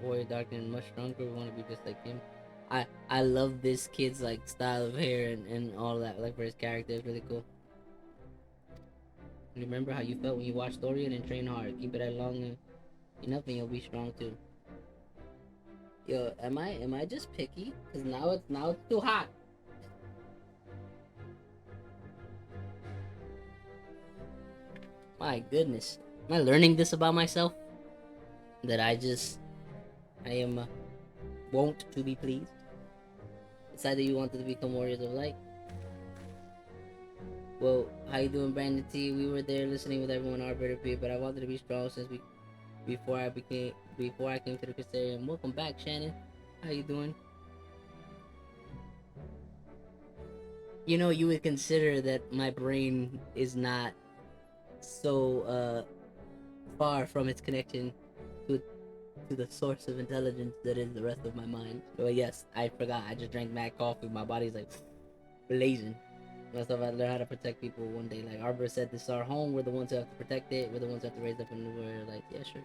Boy, darker and much stronger. Want to be just like him. I love this kid's like style of hair and all that. Like for his character, it's really cool. Remember how you felt when you watched Dorian and train hard. Keep it at long enough and you'll be strong too. Yo, am I just picky? Cause now it's too hot. My goodness, am I learning this about myself? That I am wont to be pleased. Decided you wanted to become warriors of light. Well, how you doing, Brandon T? We were there listening with everyone Arbiter P, but I wanted to be strong since before I came to the Crystarium. Welcome back, Shannon. How you doing? You know, you would consider that my brain is not so far from its connection to the source of intelligence that is the rest of my mind. But yes, I forgot. I just drank mad coffee. My body's like blazing. That's how I learn how to protect people one day. Like Arbor said, this is our home. We're the ones who have to protect it. We're the ones who have to raise up, and we're like, yeah, sure.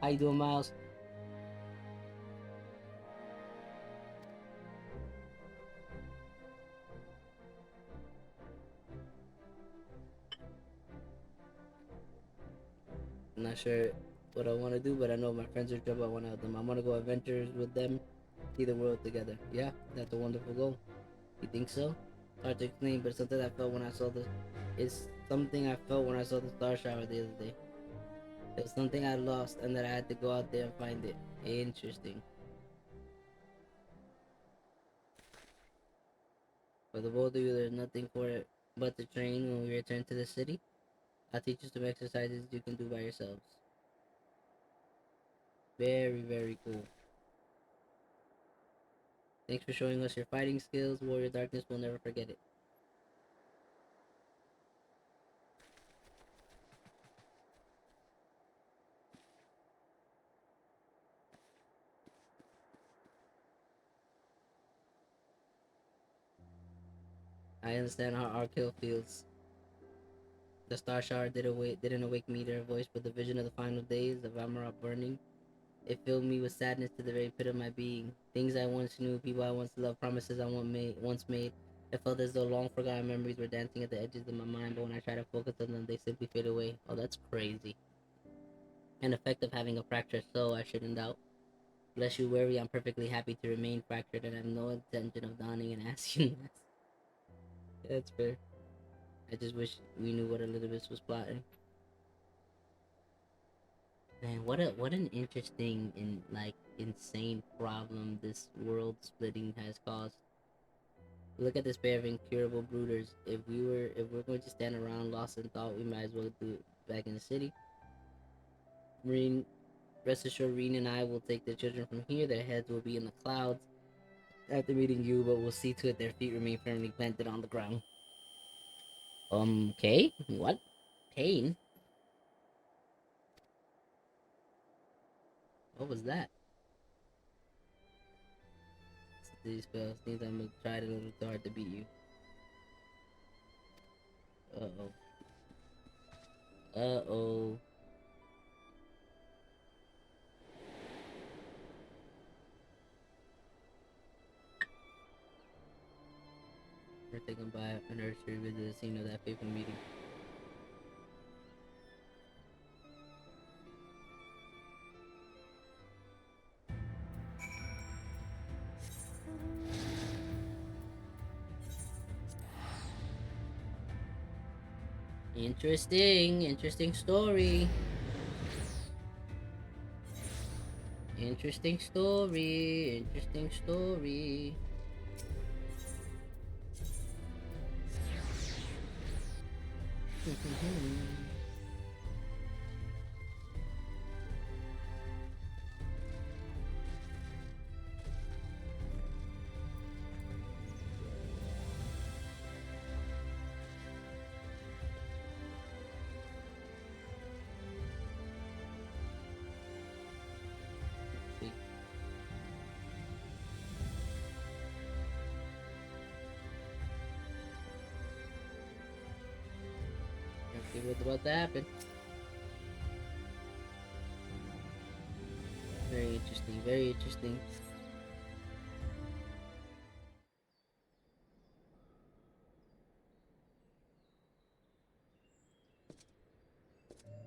How you doing, Miles? not sure what I want to do, but I know my friends are job. I want to help them. I want to go adventures with them, see the world together. Yeah, that's a wonderful goal. You think so? Hard to explain, but it's something I felt when I saw the. It's something I felt when I saw the star shower the other day. It was something I lost, and that I had to go out there and find it. Interesting. For the both of you, there's nothing for it but to train when we return to the city. I'll teach you some exercises you can do by yourselves. Very, very cool. Thanks for showing us your fighting skills. Warrior Darkness will never forget it. I understand how Arkhill feels. The star shower didn't awake me to her voice, but the vision of the final days of Amarok burning, it filled me with sadness to the very pit of my being. Things I once knew, people I once loved, promises I once made. It felt as though long forgotten memories were dancing at the edges of my mind, but when I try to focus on them, they simply fade away. Oh, that's crazy. An effect of having a fractured soul, I shouldn't doubt. Bless you, wary, I'm perfectly happy to remain fractured and have no intention of donning an asking mask. That's fair. I just wish we knew what Elizabeth was plotting. Man, what an interesting and like insane problem this world splitting has caused. Look at this pair of incurable brooders. If we're going to stand around lost in thought, we might as well do it back in the city. Marine, rest assured, Reen and I will take the children from here. Their heads will be in the clouds after meeting you, but we'll see to it their feet remain firmly planted on the ground. Okay. What? Pain? What was that? These spells. Seems I'm tried a little too hard to beat you. Uh-oh. Uh-oh. We're taken by an urge to revisit the scene of that fateful meeting. Interesting story. Interesting story. Let's see what's about to happen. Very interesting, very interesting.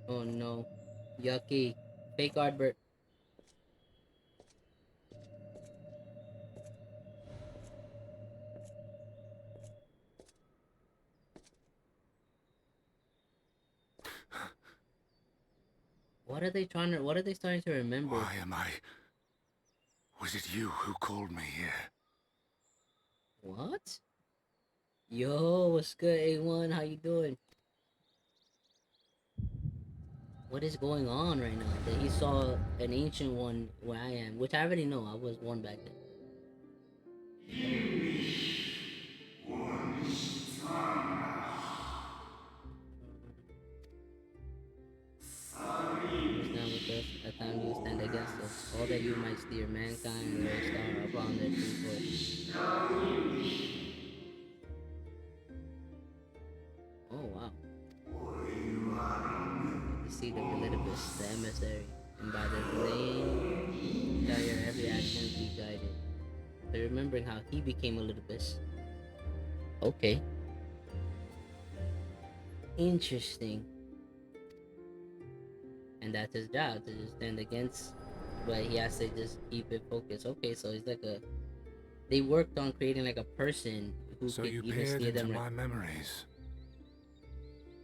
Oh no. Yucky. Fake Ardbert. What are they trying to, what are they starting to remember? Why am I... Was it you who called me here? What? Yo, what's good, A1? How you doing? What is going on right now? That he saw an ancient one where I am, which I already know. I was one back then. You stand with us, at times you stand against us. All that you might steer mankind, the very star upon their true course. Oh wow. The seed of Elidibus, the emissary, and by their name shall your every action be guided. So remembering how he became Elidibus. Okay. Interesting. and that's his job to just stand against. But he has to just keep it focused. Okay, so it's like a. They worked on creating like a person who So could you even peered steer into them. my memories.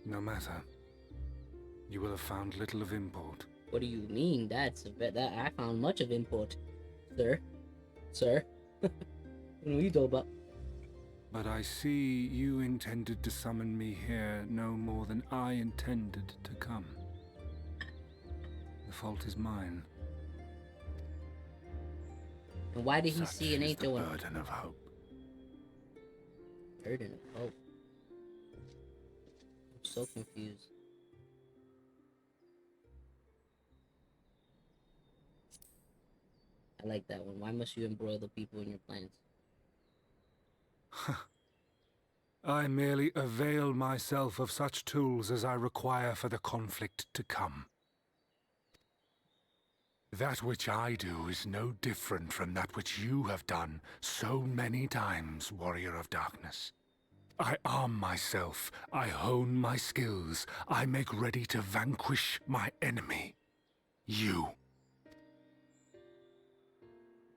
No matter. You will have found little of import. What do you mean? That I found much of import, sir. Sir, what are you talking about? But I see you intended to summon me here no more than I intended to come. The fault is mine. And why did he Such see an is angel? the burden of hope. Burden of hope. I'm so confused. I like that one. Why must you embroil the people in your plans? I merely avail myself of such tools as I require for the conflict to come. That which I do is no different from that which you have done so many times, Warrior of Darkness. I arm myself, I hone my skills, I make ready to vanquish my enemy. You.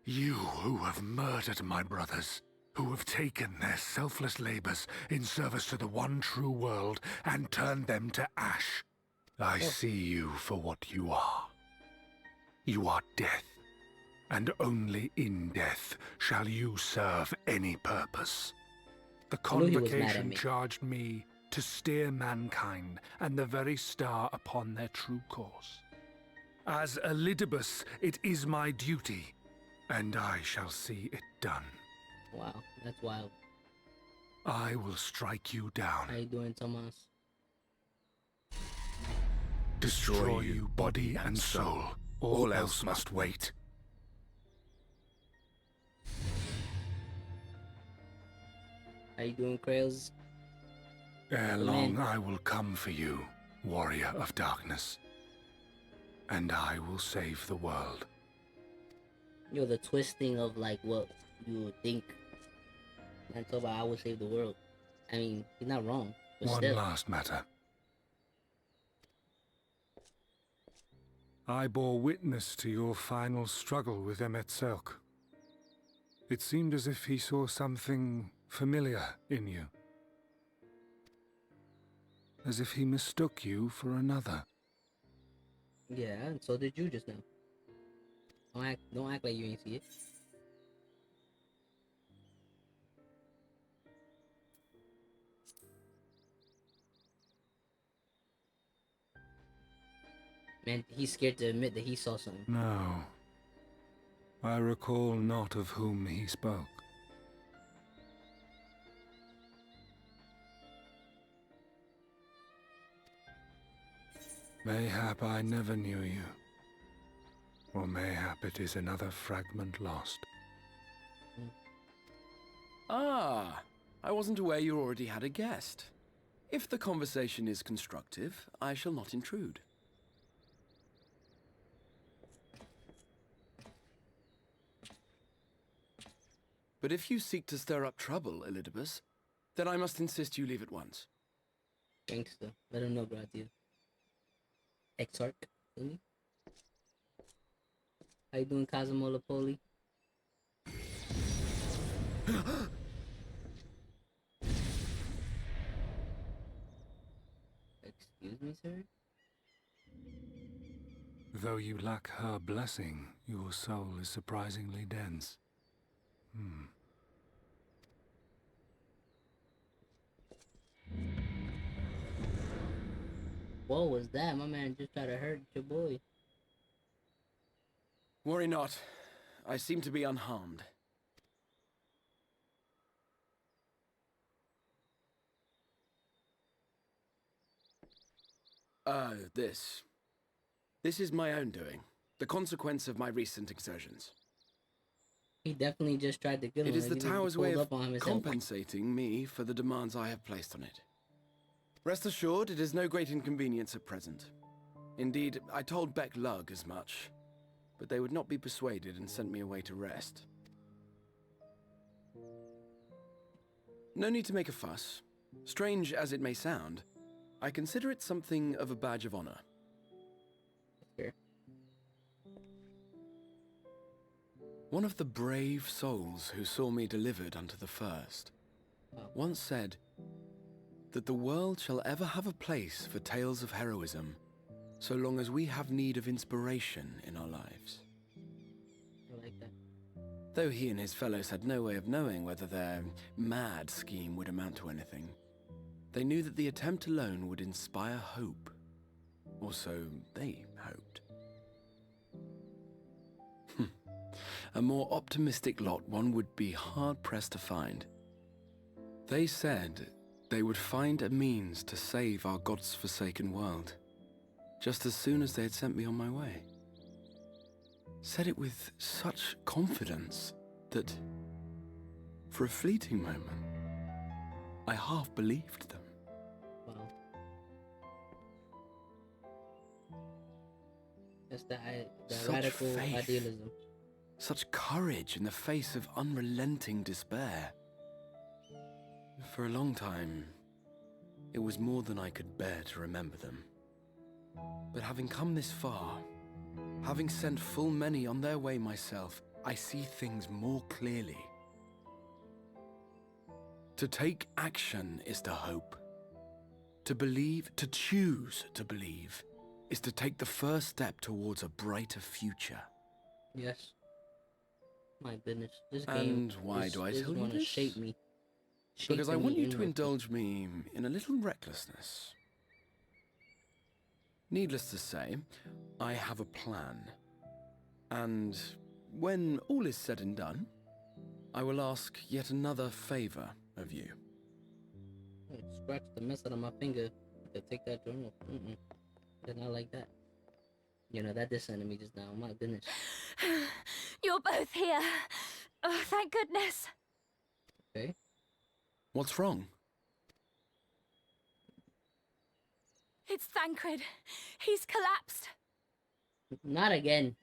You who have murdered my brothers, who have taken their selfless labors in service to the one true world and turned them to ash. I see you for what you are. You are death, and only in death shall you serve any purpose. The convocation charged me to steer mankind and the very star upon their true course. As Elidibus, it is my duty, and I shall see it done. Wow, that's wild. I will strike you down. How you doing, Tomas? Destroy you, body and soul. All else must wait. How you doing, Krails? Ere long I will come for you, Warrior of Darkness. And I will save the world. Yo, the twisting of like what you would think. Man, talk about I will save the world. I mean, he's not wrong. But One still. last matter. I bore witness to your final struggle with Msq. It seemed as if he saw something familiar in you. As if he mistook you for another. Yeah, and so did you just now. Don't act like you ain't see it. Man, he's scared to admit that he saw something. No. I recall not of whom he spoke. Mayhap I never knew you. Or mayhap it is another fragment lost. Ah, I wasn't aware you already had a guest. If the conversation is constructive, I shall not intrude. But if you seek to stir up trouble, Elidibus, then I must insist you leave at once. Gangster. Let him know about you. Exarch. Really? How you doing, Cosimo Lapoli? Excuse me, sir? Though you lack her blessing, your soul is surprisingly dense. What was that? My man just tried to hurt your boy. Worry not. I seem to be unharmed. This is my own doing. The consequence of my recent exertions. He definitely just tried to kill him. It is the tower's way of compensating compensating me for the demands I have placed on it. Rest assured, it is no great inconvenience at present. Indeed, I told Beck Lug as much, but they would not be persuaded and sent me away to rest. No need to make a fuss. Strange as it may sound, I consider it something of a badge of honor. One of the brave souls who saw me delivered unto the first once said that the world shall ever have a place for tales of heroism so long as we have need of inspiration in our lives. I like that. Though he and his fellows had no way of knowing whether their mad scheme would amount to anything, they knew that the attempt alone would inspire hope. Or so they hoped. A more optimistic lot one would be hard-pressed to find. They said they would find a means to save our God's forsaken world, just as soon as they had sent me on my way. Said it with such confidence that, for a fleeting moment, I half believed them. Wow. That's the Such radical faith. idealism. Such courage in the face of unrelenting despair. For a long time, it was more than I could bear to remember them. But having come this far, having sent full many on their way myself, I see things more clearly. To take action is to hope. To believe, to choose to believe, is to take the first step towards a brighter future. Yes. My goodness, this game And why do I tell you wanna this? shape me. Because I Shaping want me you to inwardly. indulge me in a little recklessness. Needless to say, I have a plan. And when all is said and done, I will ask yet another favor of you. It scratched the mess out of my finger. To take that journal. Did not like that. You know, that descended me just now. My goodness. You're both here. Oh, thank goodness. Okay. What's wrong? It's Thancred. He's collapsed. Not again.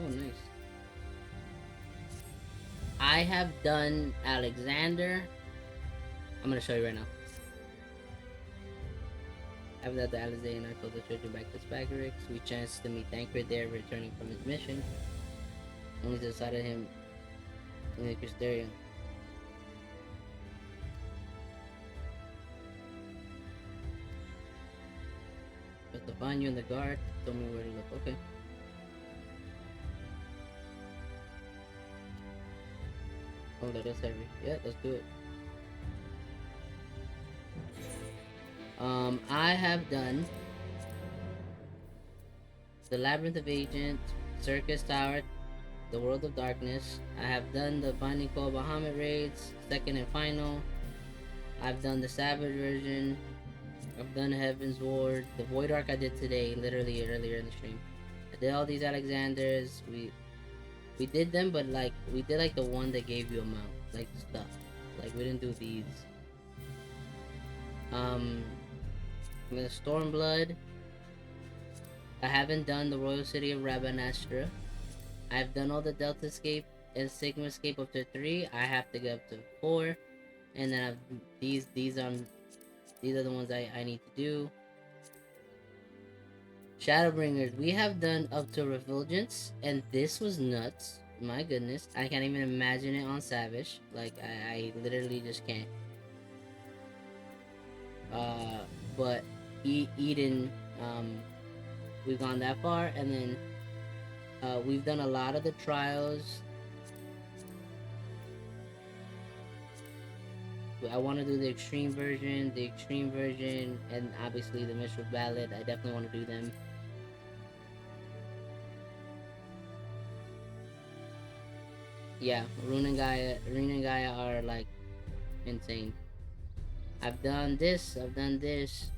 Oh, nice. I have done Alexander. I'm gonna show you right now. After that, the Alizé and I told the children back to Spagarix. We chanced to meet Thancred there, returning from his mission. Only to the side of him in the Crystarium. But to find you in the guard, told me where to look. Okay. Oh, that's heavy. Yeah, let's do it. I have done the Labyrinth of Agent, Circus Tower, the World of Darkness. I have done the Binding Call Bahamut raids, second and final. I've done the Savage version. I've done Heaven's Ward. The Void Arc I did today, literally earlier in the stream. I did all these Alexanders. We did them, but like we did like the one that gave you a mount, like stuff. Like we didn't do these. I'm gonna Stormblood. I haven't done the Royal City of Rabanastra. I've done all the Delta Escape and Sigma Escape up to 3. I have to go up to 4, and then these are the ones I need to do. Shadowbringers, we have done up to Refulgence, and this was nuts. My goodness, I can't even imagine it on Savage. Like, I literally just can't. But Eden, we've gone that far, and then we've done a lot of the trials. I want to do the extreme version, and obviously the Mishra Ballad. I definitely want to do them. Yeah, Rune and Gaia are like insane. I've done this, done this.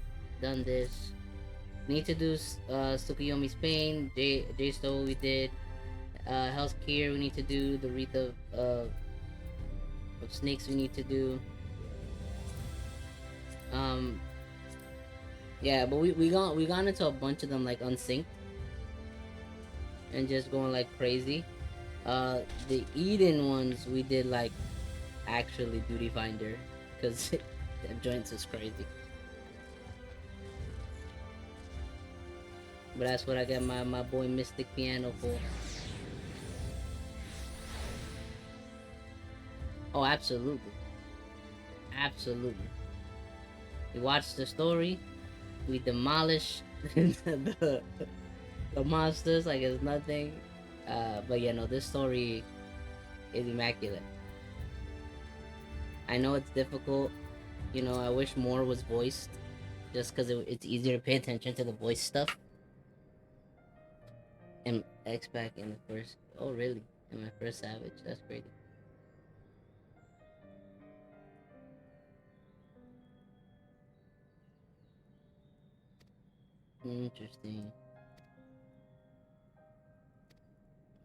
Need to do Tsukuyomi's Pain, J Stow we did. Hell's Kier we need to do. The Wreath of Snakes we need to do. Yeah, but we got into a bunch of them like unsynced and just going like crazy. The Eden ones we did like actually Duty Finder because that joints is crazy. But that's what I got my boy Mystic Piano for. Oh, absolutely. Absolutely. We watched the story. We demolished the monsters like it's nothing. But yeah, no, this story is immaculate. I know it's difficult. You know, I wish more was voiced. Just because it's easier to pay attention to the voice stuff. And X-Pac in the first... Oh, really? In my first Savage? That's crazy. Interesting.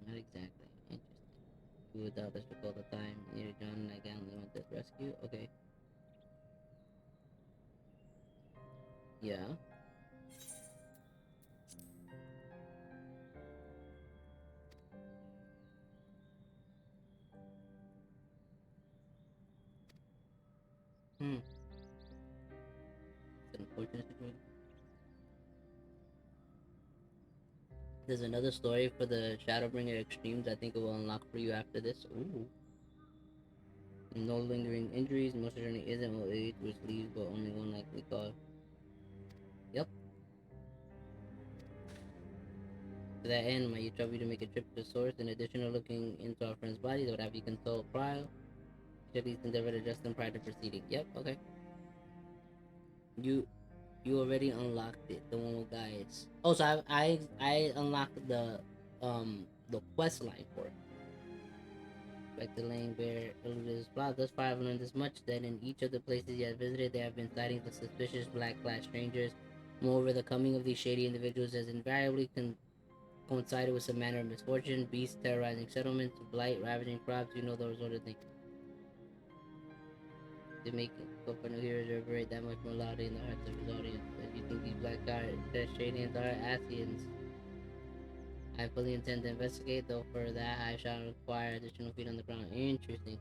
Not exactly. Interesting. You without us all the time. Near John and I gallantly went to rescue. Okay. Yeah. Hmm. It's an unfortunate situation. There's another story for the Shadowbringer Extremes. I think it will unlock for you after this. Ooh. No lingering injuries. Most journey isn't will age, which leaves but only one likely cause. Yep. To that end, might you trouble you to make a trip to the source. In addition to looking into our friend's bodies, I would have you consult Prial. Should at least endeavor to adjust them prior to proceeding. Yep, okay. You already unlocked it, the one with guys. Oh, so I unlocked the quest line for it. Back to Lane Bear eluded blah. Thus far, I've learned this much that in each of the places you have visited, there have been sightings of suspicious black-clad strangers. Moreover, the coming of these shady individuals has invariably coincided with some manner of misfortune, beasts terrorizing settlements, blight ravaging crops. You know those sort of things. To make it for new heroes reverberate that much more loudly in the hearts of his audience. If you think these Shadians are Asians, I fully intend to investigate, though for that I shall require additional feet on the ground. Interesting.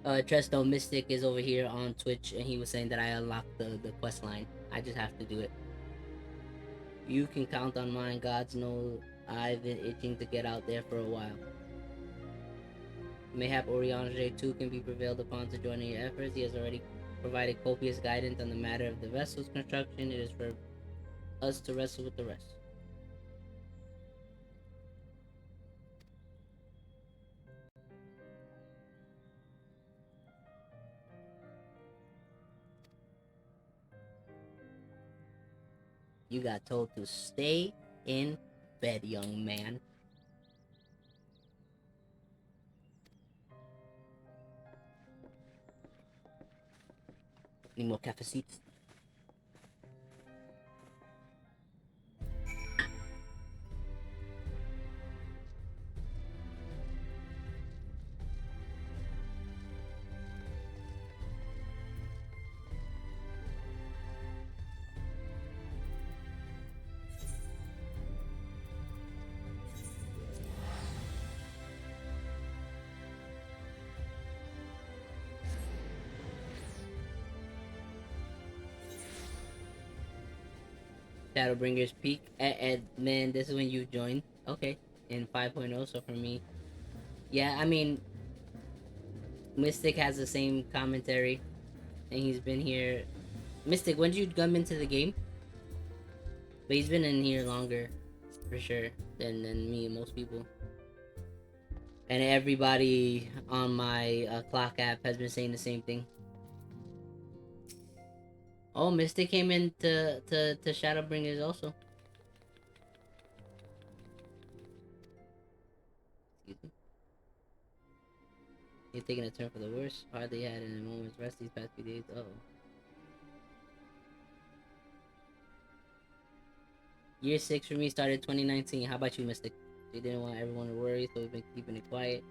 Tresto Mystic is over here on Twitch, and he was saying that I unlocked the quest line. I just have to do it. You can count on mine. Gods know I've been itching to get out there for a while. Mayhap Oriange too can be prevailed upon to join in your efforts. He has already provided copious guidance on the matter of the vessel's construction. It is for us to wrestle with the rest. You got told to stay in bed, young man. Need more cafecitos? Shadowbringers peak at man, this is when you join. Okay. In 5.0, so for me. Yeah, I mean Mystic has the same commentary. And he's been here. Mystic, when did you come into the game? But he's been in here longer, for sure, than me and most people. And everybody on my clock app has been saying the same thing. Oh, Mystic came in to Shadowbringers also. Excuse me. He's taking a turn for the worse. Hardly had in a moment's rest these past few days. Uh-oh. Year 6 for me started 2019. How about you, Mystic? She didn't want everyone to worry, so we've been keeping it quiet.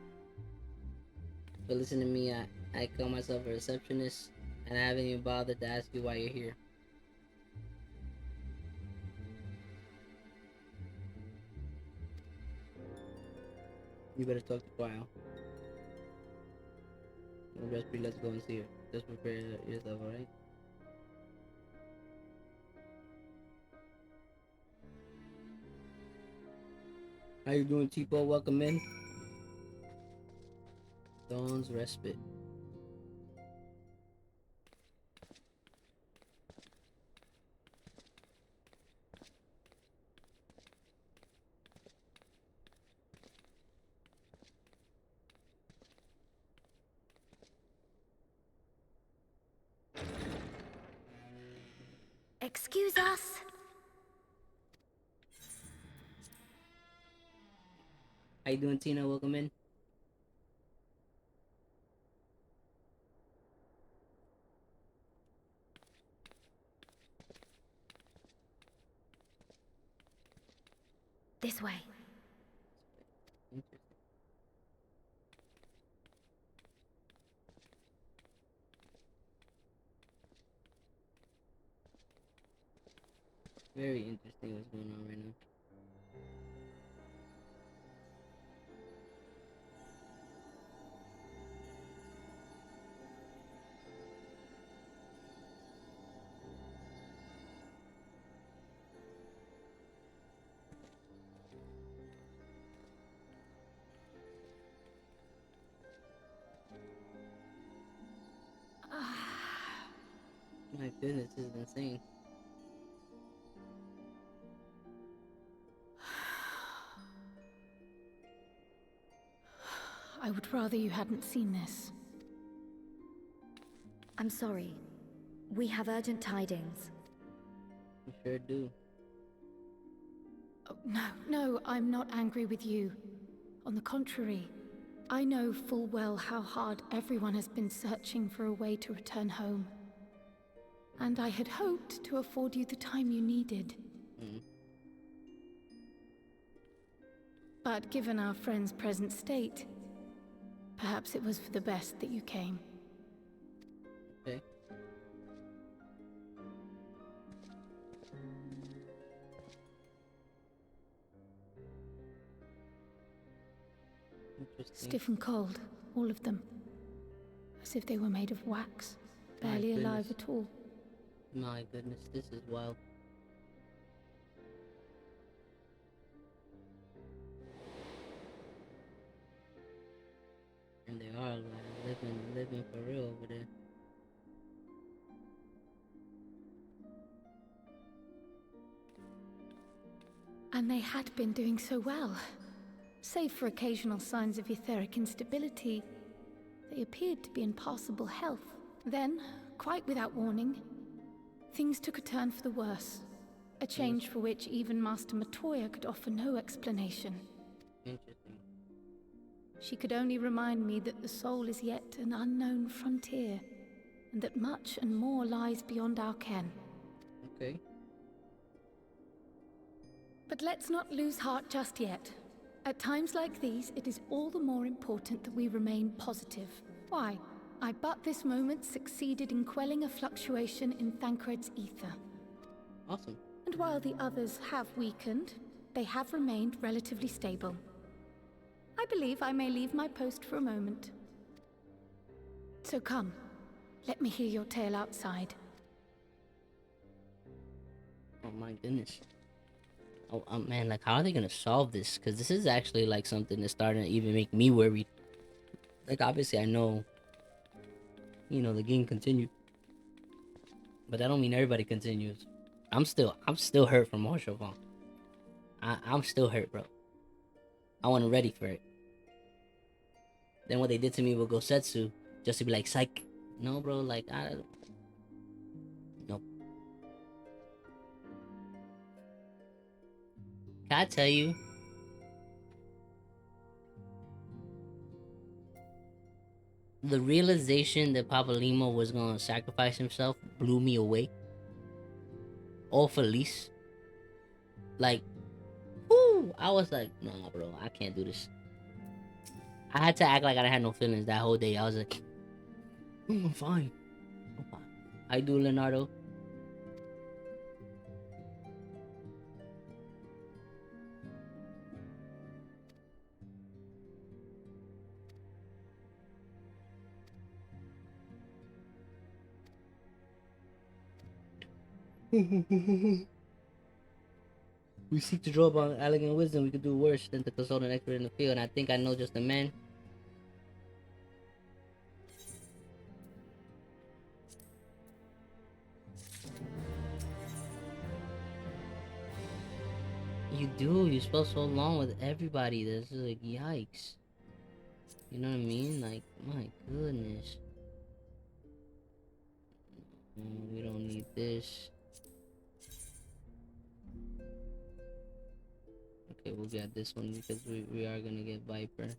But listen to me, I call myself a receptionist, and I haven't even bothered to ask you why you're here. You better talk to Quile. Let's go and see her. Just prepare yourself, alright? How you doing, Tipo? Welcome in. Dawn's Respite. Excuse us. How you doing, Tina? Welcome in. This way. Interesting. Very interesting what's going on right now. My goodness, this is insane. I would rather you hadn't seen this. I'm sorry. We have urgent tidings. I sure do. Oh, no, I'm not angry with you. On the contrary, I know full well how hard everyone has been searching for a way to return home. And I had hoped to afford you the time you needed. Mm. But given our friend's present state, perhaps it was for the best that you came. Okay. Interesting. Stiff and cold, all of them. As if they were made of wax, My barely alive goodness. at all. My goodness, this is wild. And they are like living for real over there. And they had been doing so well. Save for occasional signs of etheric instability, they appeared to be in passable health. Then, quite without warning, things took a turn for the worse. A change for which even Master Matoya could offer no explanation. Interesting. She could only remind me that the soul is yet an unknown frontier, and that much and more lies beyond our ken. Okay. But let's not lose heart just yet. At times like these, it is all the more important that we remain positive. Why? I but this moment succeeded in quelling a fluctuation in Thancred's ether. Awesome. And while the others have weakened, they have remained relatively stable. I believe I may leave my post for a moment. So come, let me hear your tale outside. Oh my goodness. Oh man, like how are they gonna solve this? Because this is actually like something that's starting to even make me worried. Like obviously I know, you know, the game continues, but that don't mean everybody continues. I'm still hurt from Marshall Vaughn. I'm still hurt, bro. I wasn't ready for it. Then what they did to me with Gosetsu, just to be like, psych. No, bro, like nope. Can I tell you? The realization that Papa Limo was gonna sacrifice himself blew me away. All for Lise. like, whoo, I was like, nah, bro, I can't do this. I had to act like I had no feelings that whole day. I was like, I'm fine. I'm fine. I do, Leonardo. We seek to draw upon elegant wisdom. We could do worse than to consult an expert in the field. And I think I know just the man. You do. You spell so long with everybody. That's just like, yikes. You know what I mean? Like, my goodness. We don't need this. Okay, we'll get this one because we are gonna get Viper.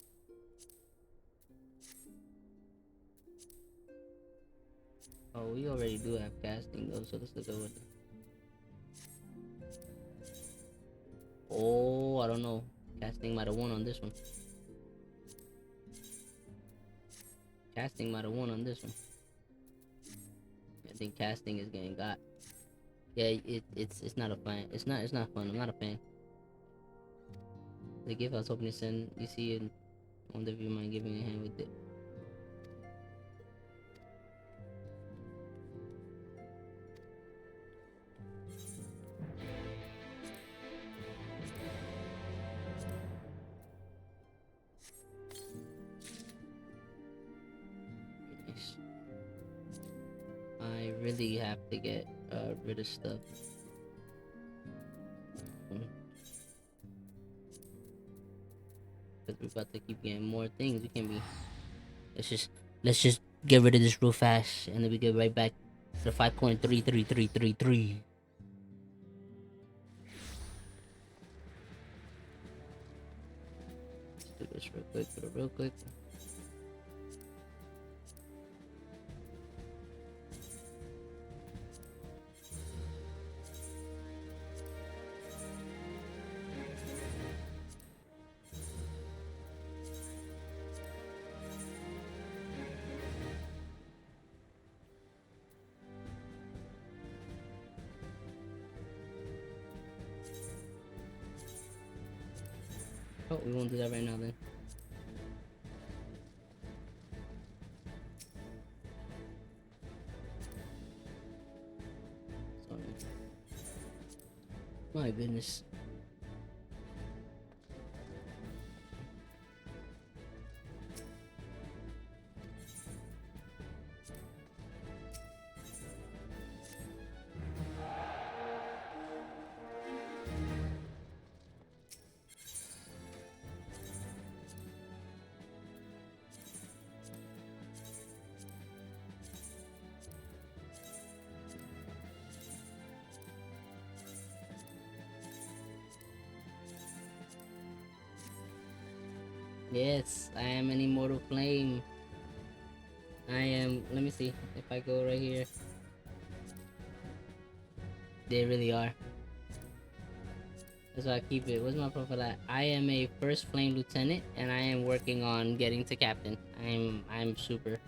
Oh, we already do have casting though, so let's look over there. Oh, I don't know. Casting might have won on this one. Casting might have won on this one. I think casting is getting got. Yeah, it's not a fan. It's not fun. I'm not a fan. The gift I was hoping to send, you see it. I wonder if you mind giving me a hand with it. Nice. I really have to get rid of stuff. Because we're about to keep getting more things. We can be. Let's just get rid of this real fast, and then we get right back to the 5.33333. Let's do this real quick. Oh, we won't do that right now then. Sorry. My goodness. Yes, I am an immortal flame. I am. Let me see if I go right here. They really are. That's why I keep it. What's my profile at? I am a first flame lieutenant, and I am working on getting to captain. I'm super.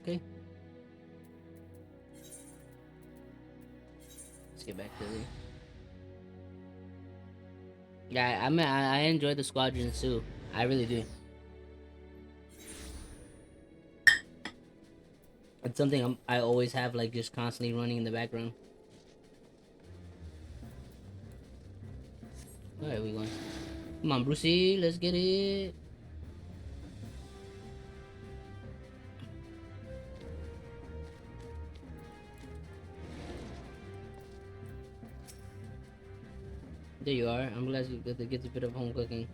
Okay. Let's get back to the. Yeah, I mean, I enjoy the squadrons too. I really do. It's something I always have, like, just constantly running in the background. Alright, we going. Come on, Brucey, let's get it. There you are. I'm glad you get a bit of home cooking.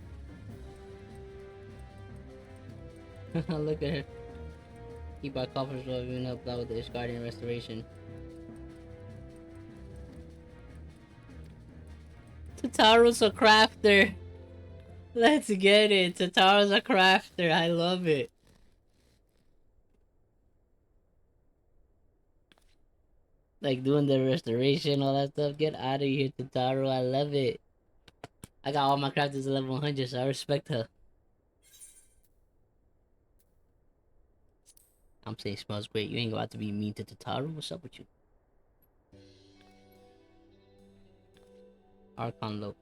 Look at her. Keep our coffers well, even help out with the Ishgardian restoration. Tataru's a crafter. Let's get it. Tataru's a crafter. I love it. Like doing the restoration, all that stuff. Get out of here, Tataru. I love it. I got all my crafters at level 100, so I respect her. I'm saying smells great. You ain't about to be mean to Tataru. What's up with you? Archon Low.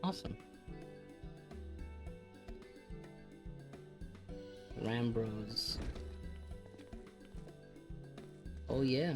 Awesome. Rambros. Oh yeah.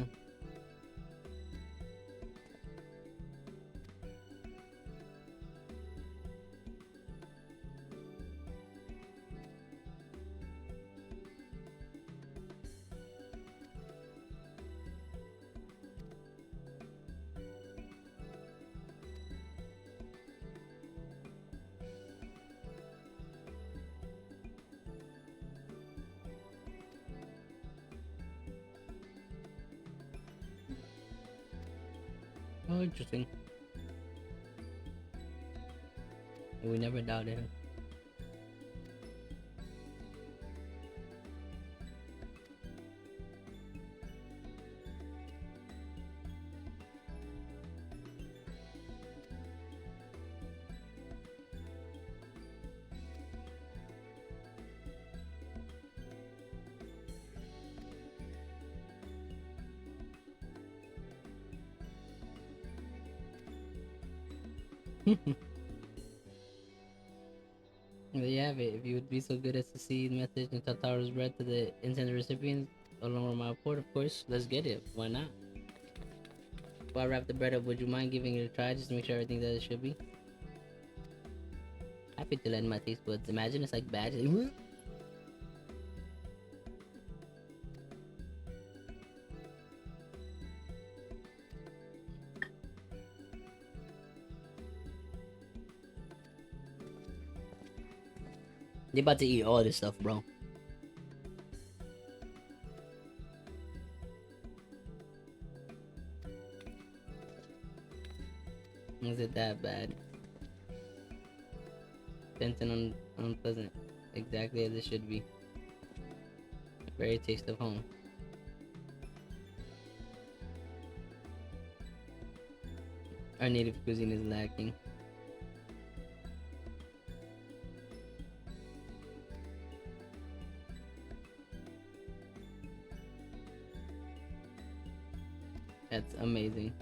Oh, interesting. We never doubted him. There you have it. If you would be so good as to see the message in Tataru's bread to the intended recipients along with my report, of course, let's get it. Why not? Before I wrap the bread up, would you mind giving it a try just to make sure everything's as it should be? Happy to lend my taste buds. Imagine it's like bad. They about to eat all this stuff, bro. Was it that bad? Tense and unpleasant. Exactly as it should be. Very taste of home. Our native cuisine is lacking. That's amazing.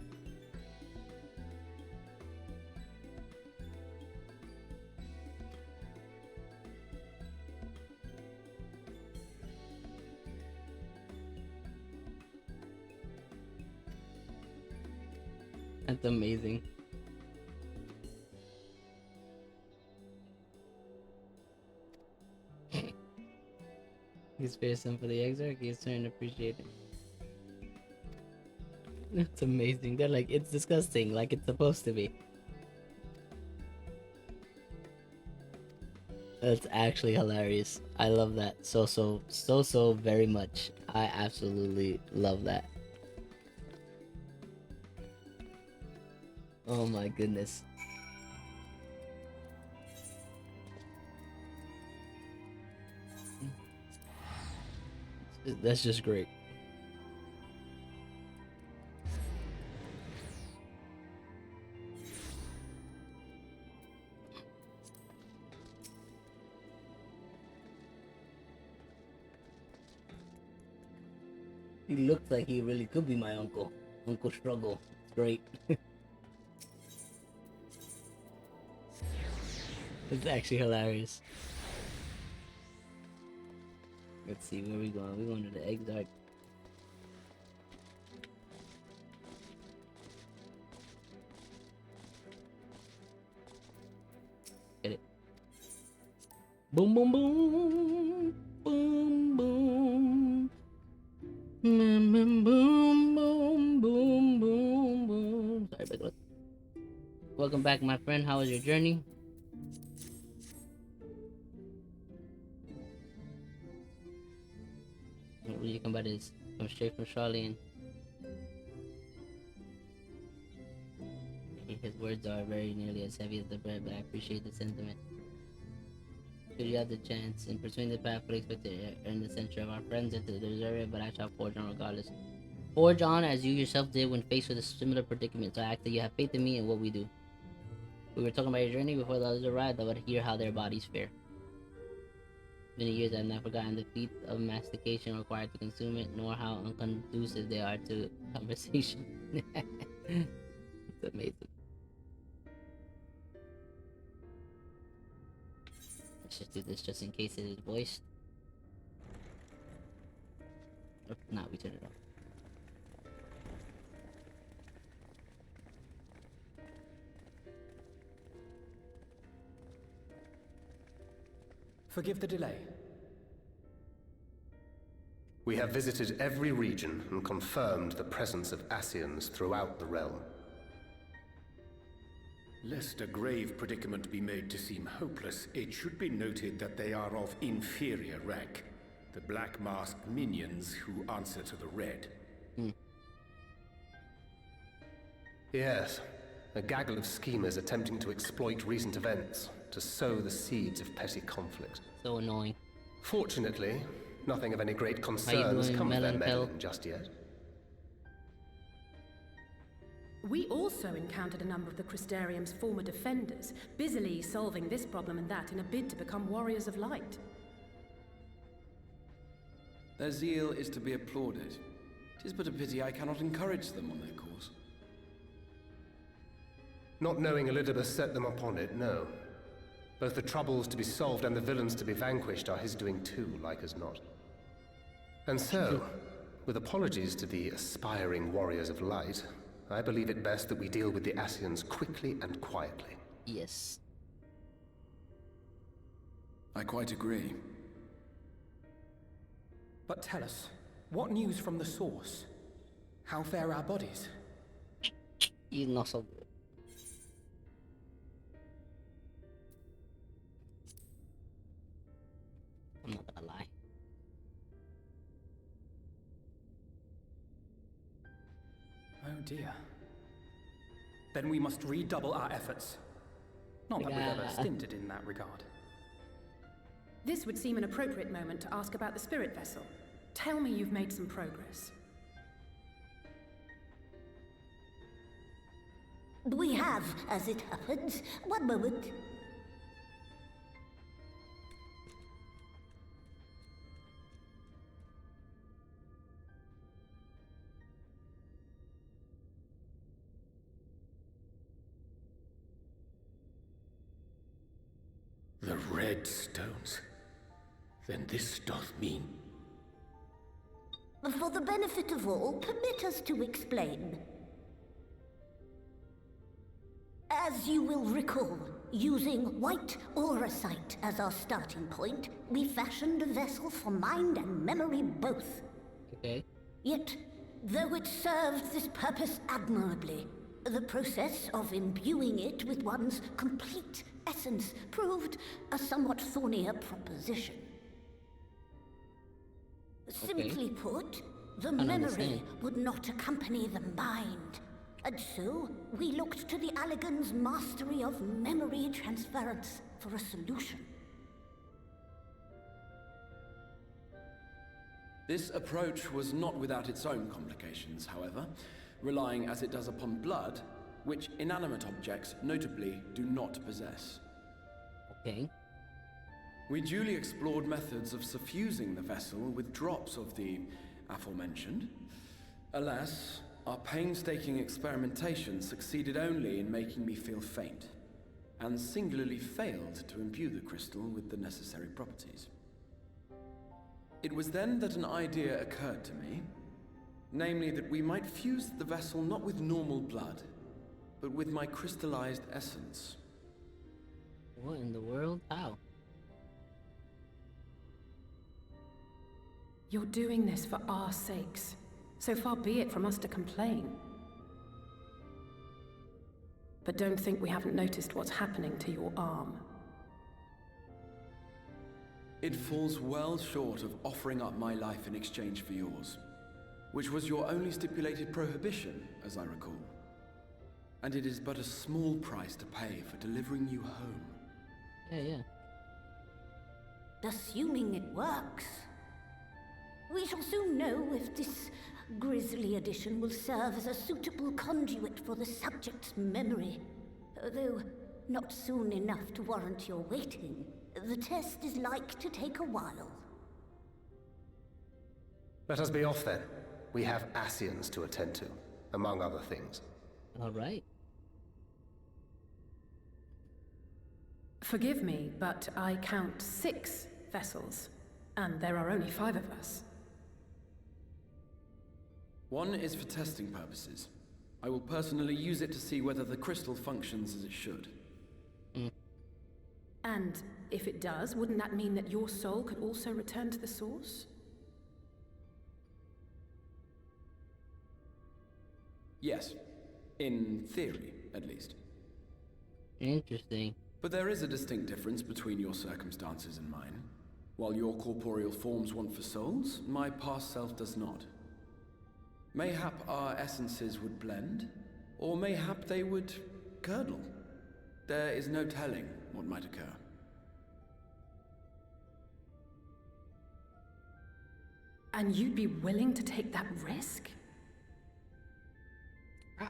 That's amazing. He's very some for the exarch. He's starting to appreciate it. That's amazing. They're like, it's disgusting, like it's supposed to be. That's actually hilarious. I love that so very much. I absolutely love that. Oh my goodness. That's just great. He looks like he really could be my uncle. Uncle Struggle. It's great. It's actually hilarious. Let's see, where are we going? We're going to the exarch. Get it. Boom, boom, boom. Boom, boom. Boom, boom, boom, boom, boom, boom, boom. Sorry about that. Welcome back, my friend. How was your journey? What you come by this? Come straight from Charlene. His words are very nearly as heavy as the bread, but I appreciate the sentiment. Should you have the chance, in pursuing the path, we expect to earn the censure of our friends and to deserve it, but I shall forge on regardless. Forge on as you yourself did when faced with a similar predicament, so I ask that you have faith in me and what we do. We were talking about your journey before the others arrived. I would hear how their bodies fare. Many years I have not forgotten the feat of mastication required to consume it, nor how unconducive they are to conversation. It's amazing. Let's just do this just in case it is voiced. If not, we turn it off. Forgive the delay. We have visited every region and confirmed the presence of Ascians throughout the realm. Lest a grave predicament be made to seem hopeless, it should be noted that they are of inferior rank. The black masked minions who answer to the red. Yes, a gaggle of schemers attempting to exploit recent events to sow the seeds of petty conflict. So annoying. Fortunately, nothing of any great concern has come of their meddling just yet. We also encountered a number of the Crystarium's former defenders, busily solving this problem and that in a bid to become warriors of light. Their zeal is to be applauded. 'Tis but a pity I cannot encourage them on their course. Not knowing Elizabeth set them upon it, no. Both the troubles to be solved and the villains to be vanquished are his doing too, like as not. And so, with apologies to the aspiring warriors of light, I believe it best that we deal with the Ascians quickly and quietly. Yes. I quite agree. But tell us, what news from the source? How fare our bodies? He's not so good. I'm not gonna lie. Oh dear. Then we must redouble our efforts. Not that we've ever stinted in that regard. This would seem an appropriate moment to ask about the spirit vessel. Tell me you've made some progress. We have, as it happens. One moment. The red stones. Then this doth mean... For the benefit of all, permit us to explain. As you will recall, using white auracite as our starting point, we fashioned a vessel for mind and memory both. Okay. Yet, though it served this purpose admirably, the process of imbuing it with one's complete essence proved a somewhat thornier proposition. Simply put, the memory would not accompany the mind. And so, we looked to the Allegan's mastery of memory transference for a solution. This approach was not without its own complications, however, relying as it does upon blood, which inanimate objects notably do not possess. Okay. We duly explored methods of suffusing the vessel with drops of the aforementioned. Alas, our painstaking experimentation succeeded only in making me feel faint, and singularly failed to imbue the crystal with the necessary properties. It was then that an idea occurred to me, namely that we might fuse the vessel not with normal blood, but with my crystallized essence. What in the world? How? You're doing this for our sakes. So far be it from us to complain. But don't think we haven't noticed what's happening to your arm. It falls well short of offering up my life in exchange for yours, which was your only stipulated prohibition, as I recall. And it is but a small price to pay for delivering you home. Yeah. Assuming it works. We shall soon know if this grisly addition will serve as a suitable conduit for the subject's memory. Though not soon enough to warrant your waiting. The test is like to take a while. Let us be off then. We have Ascians to attend to, among other things. All right. Forgive me, but I count 6 vessels, and there are only 5 of us. One is for testing purposes. I will personally use it to see whether the crystal functions as it should. And if it does, wouldn't that mean that your soul could also return to the source? Yes. In theory, at least. Interesting. But there is a distinct difference between your circumstances and mine. While your corporeal forms want for souls, my past self does not. Mayhap our essences would blend, or mayhap they would curdle. There is no telling what might occur. And you'd be willing to take that risk?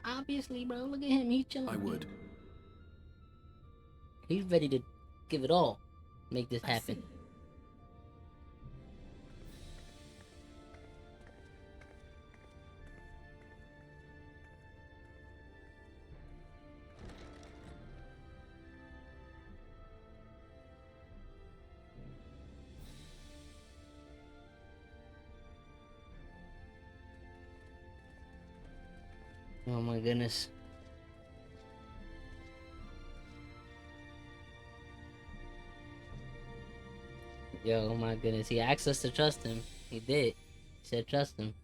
Obviously, bro. Look at him. He's chilling. I would. He's ready to give it all. Make this happen. Oh my goodness. Yo, oh my goodness. He asked us to trust him. He did. He said trust him.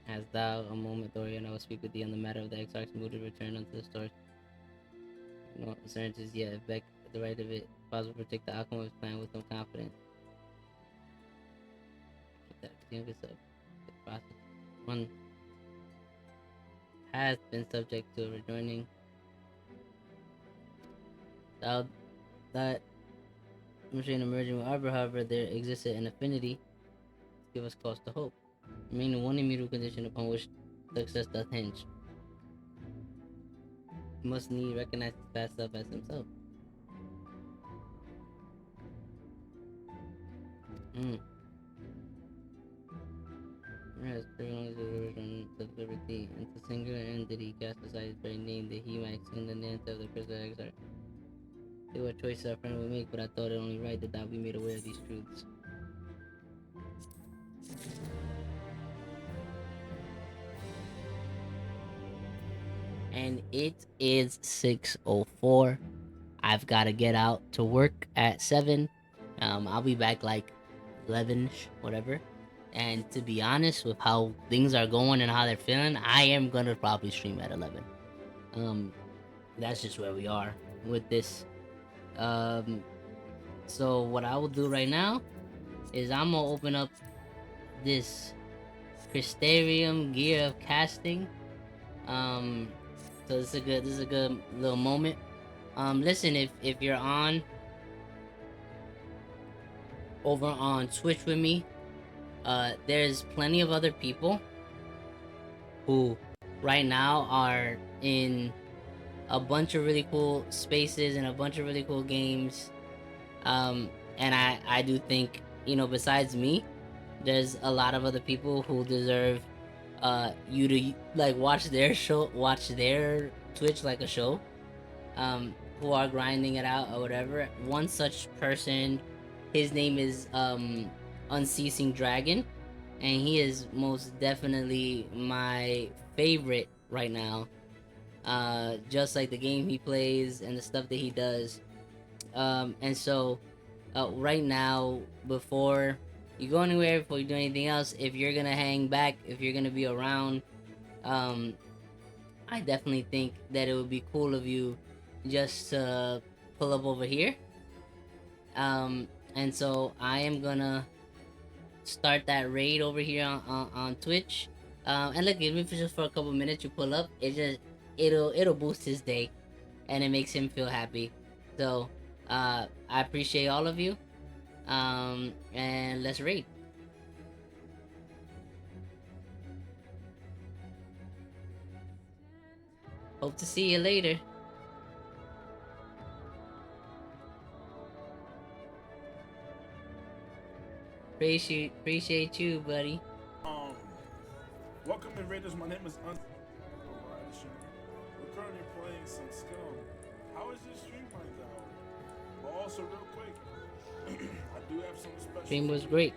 As thou a moment, Dorian, I will speak with thee on the matter of the Exarch's mood to return unto the stores. No certainties yet. If Beck the right of it, possible to protect the outcome of his plan with some confidence. That youngest of the process. One has been subject to rejoining. That machine emerging with Arbor, however, there existed an affinity to give us cause to hope. Remaining one immutable condition upon which success doth hinge. He must need recognize his past self as himself. Has criminals of liberty, and to singular end did he cast aside his very name that he might sing the dance of the crystal exarch. See what choices our friend would make, but I thought it only right that thou be made aware of these truths. And it is 6:04. I've got to get out to work at 7. I'll be back like 11-ish, whatever. And to be honest with how things are going and how they're feeling, I am gonna probably stream at 11. That's just where we are with this. So what I will do right now is I'm gonna open up this Crystarium gear of casting. So this is a good little moment. Listen, if you're on over on Twitch with me, there's plenty of other people who right now are in a bunch of really cool spaces and a bunch of really cool games. And I do think, besides me, there's a lot of other people who deserve you to like watch their Twitch like a show, who are grinding it out or whatever. One such person, his name is Unceasing Dragon, and he is most definitely my favorite right now. Just like the game he plays and the stuff that he does. And so right now, before you go anywhere, before you do anything else, if you're gonna hang back, if you're gonna be around, I definitely think that it would be cool of you just to pull up over here. And so I am gonna start that raid over here on Twitch. And look, even if it's just for a couple minutes you pull up, it'll boost his day, and it makes him feel happy. So I appreciate all of you. And let's raid. Hope to see you later. Appreciate you, buddy. Welcome to Raiders. My name is We're currently playing some skill. How is this stream right now? But also, real quick, I do have some special. Stream was great.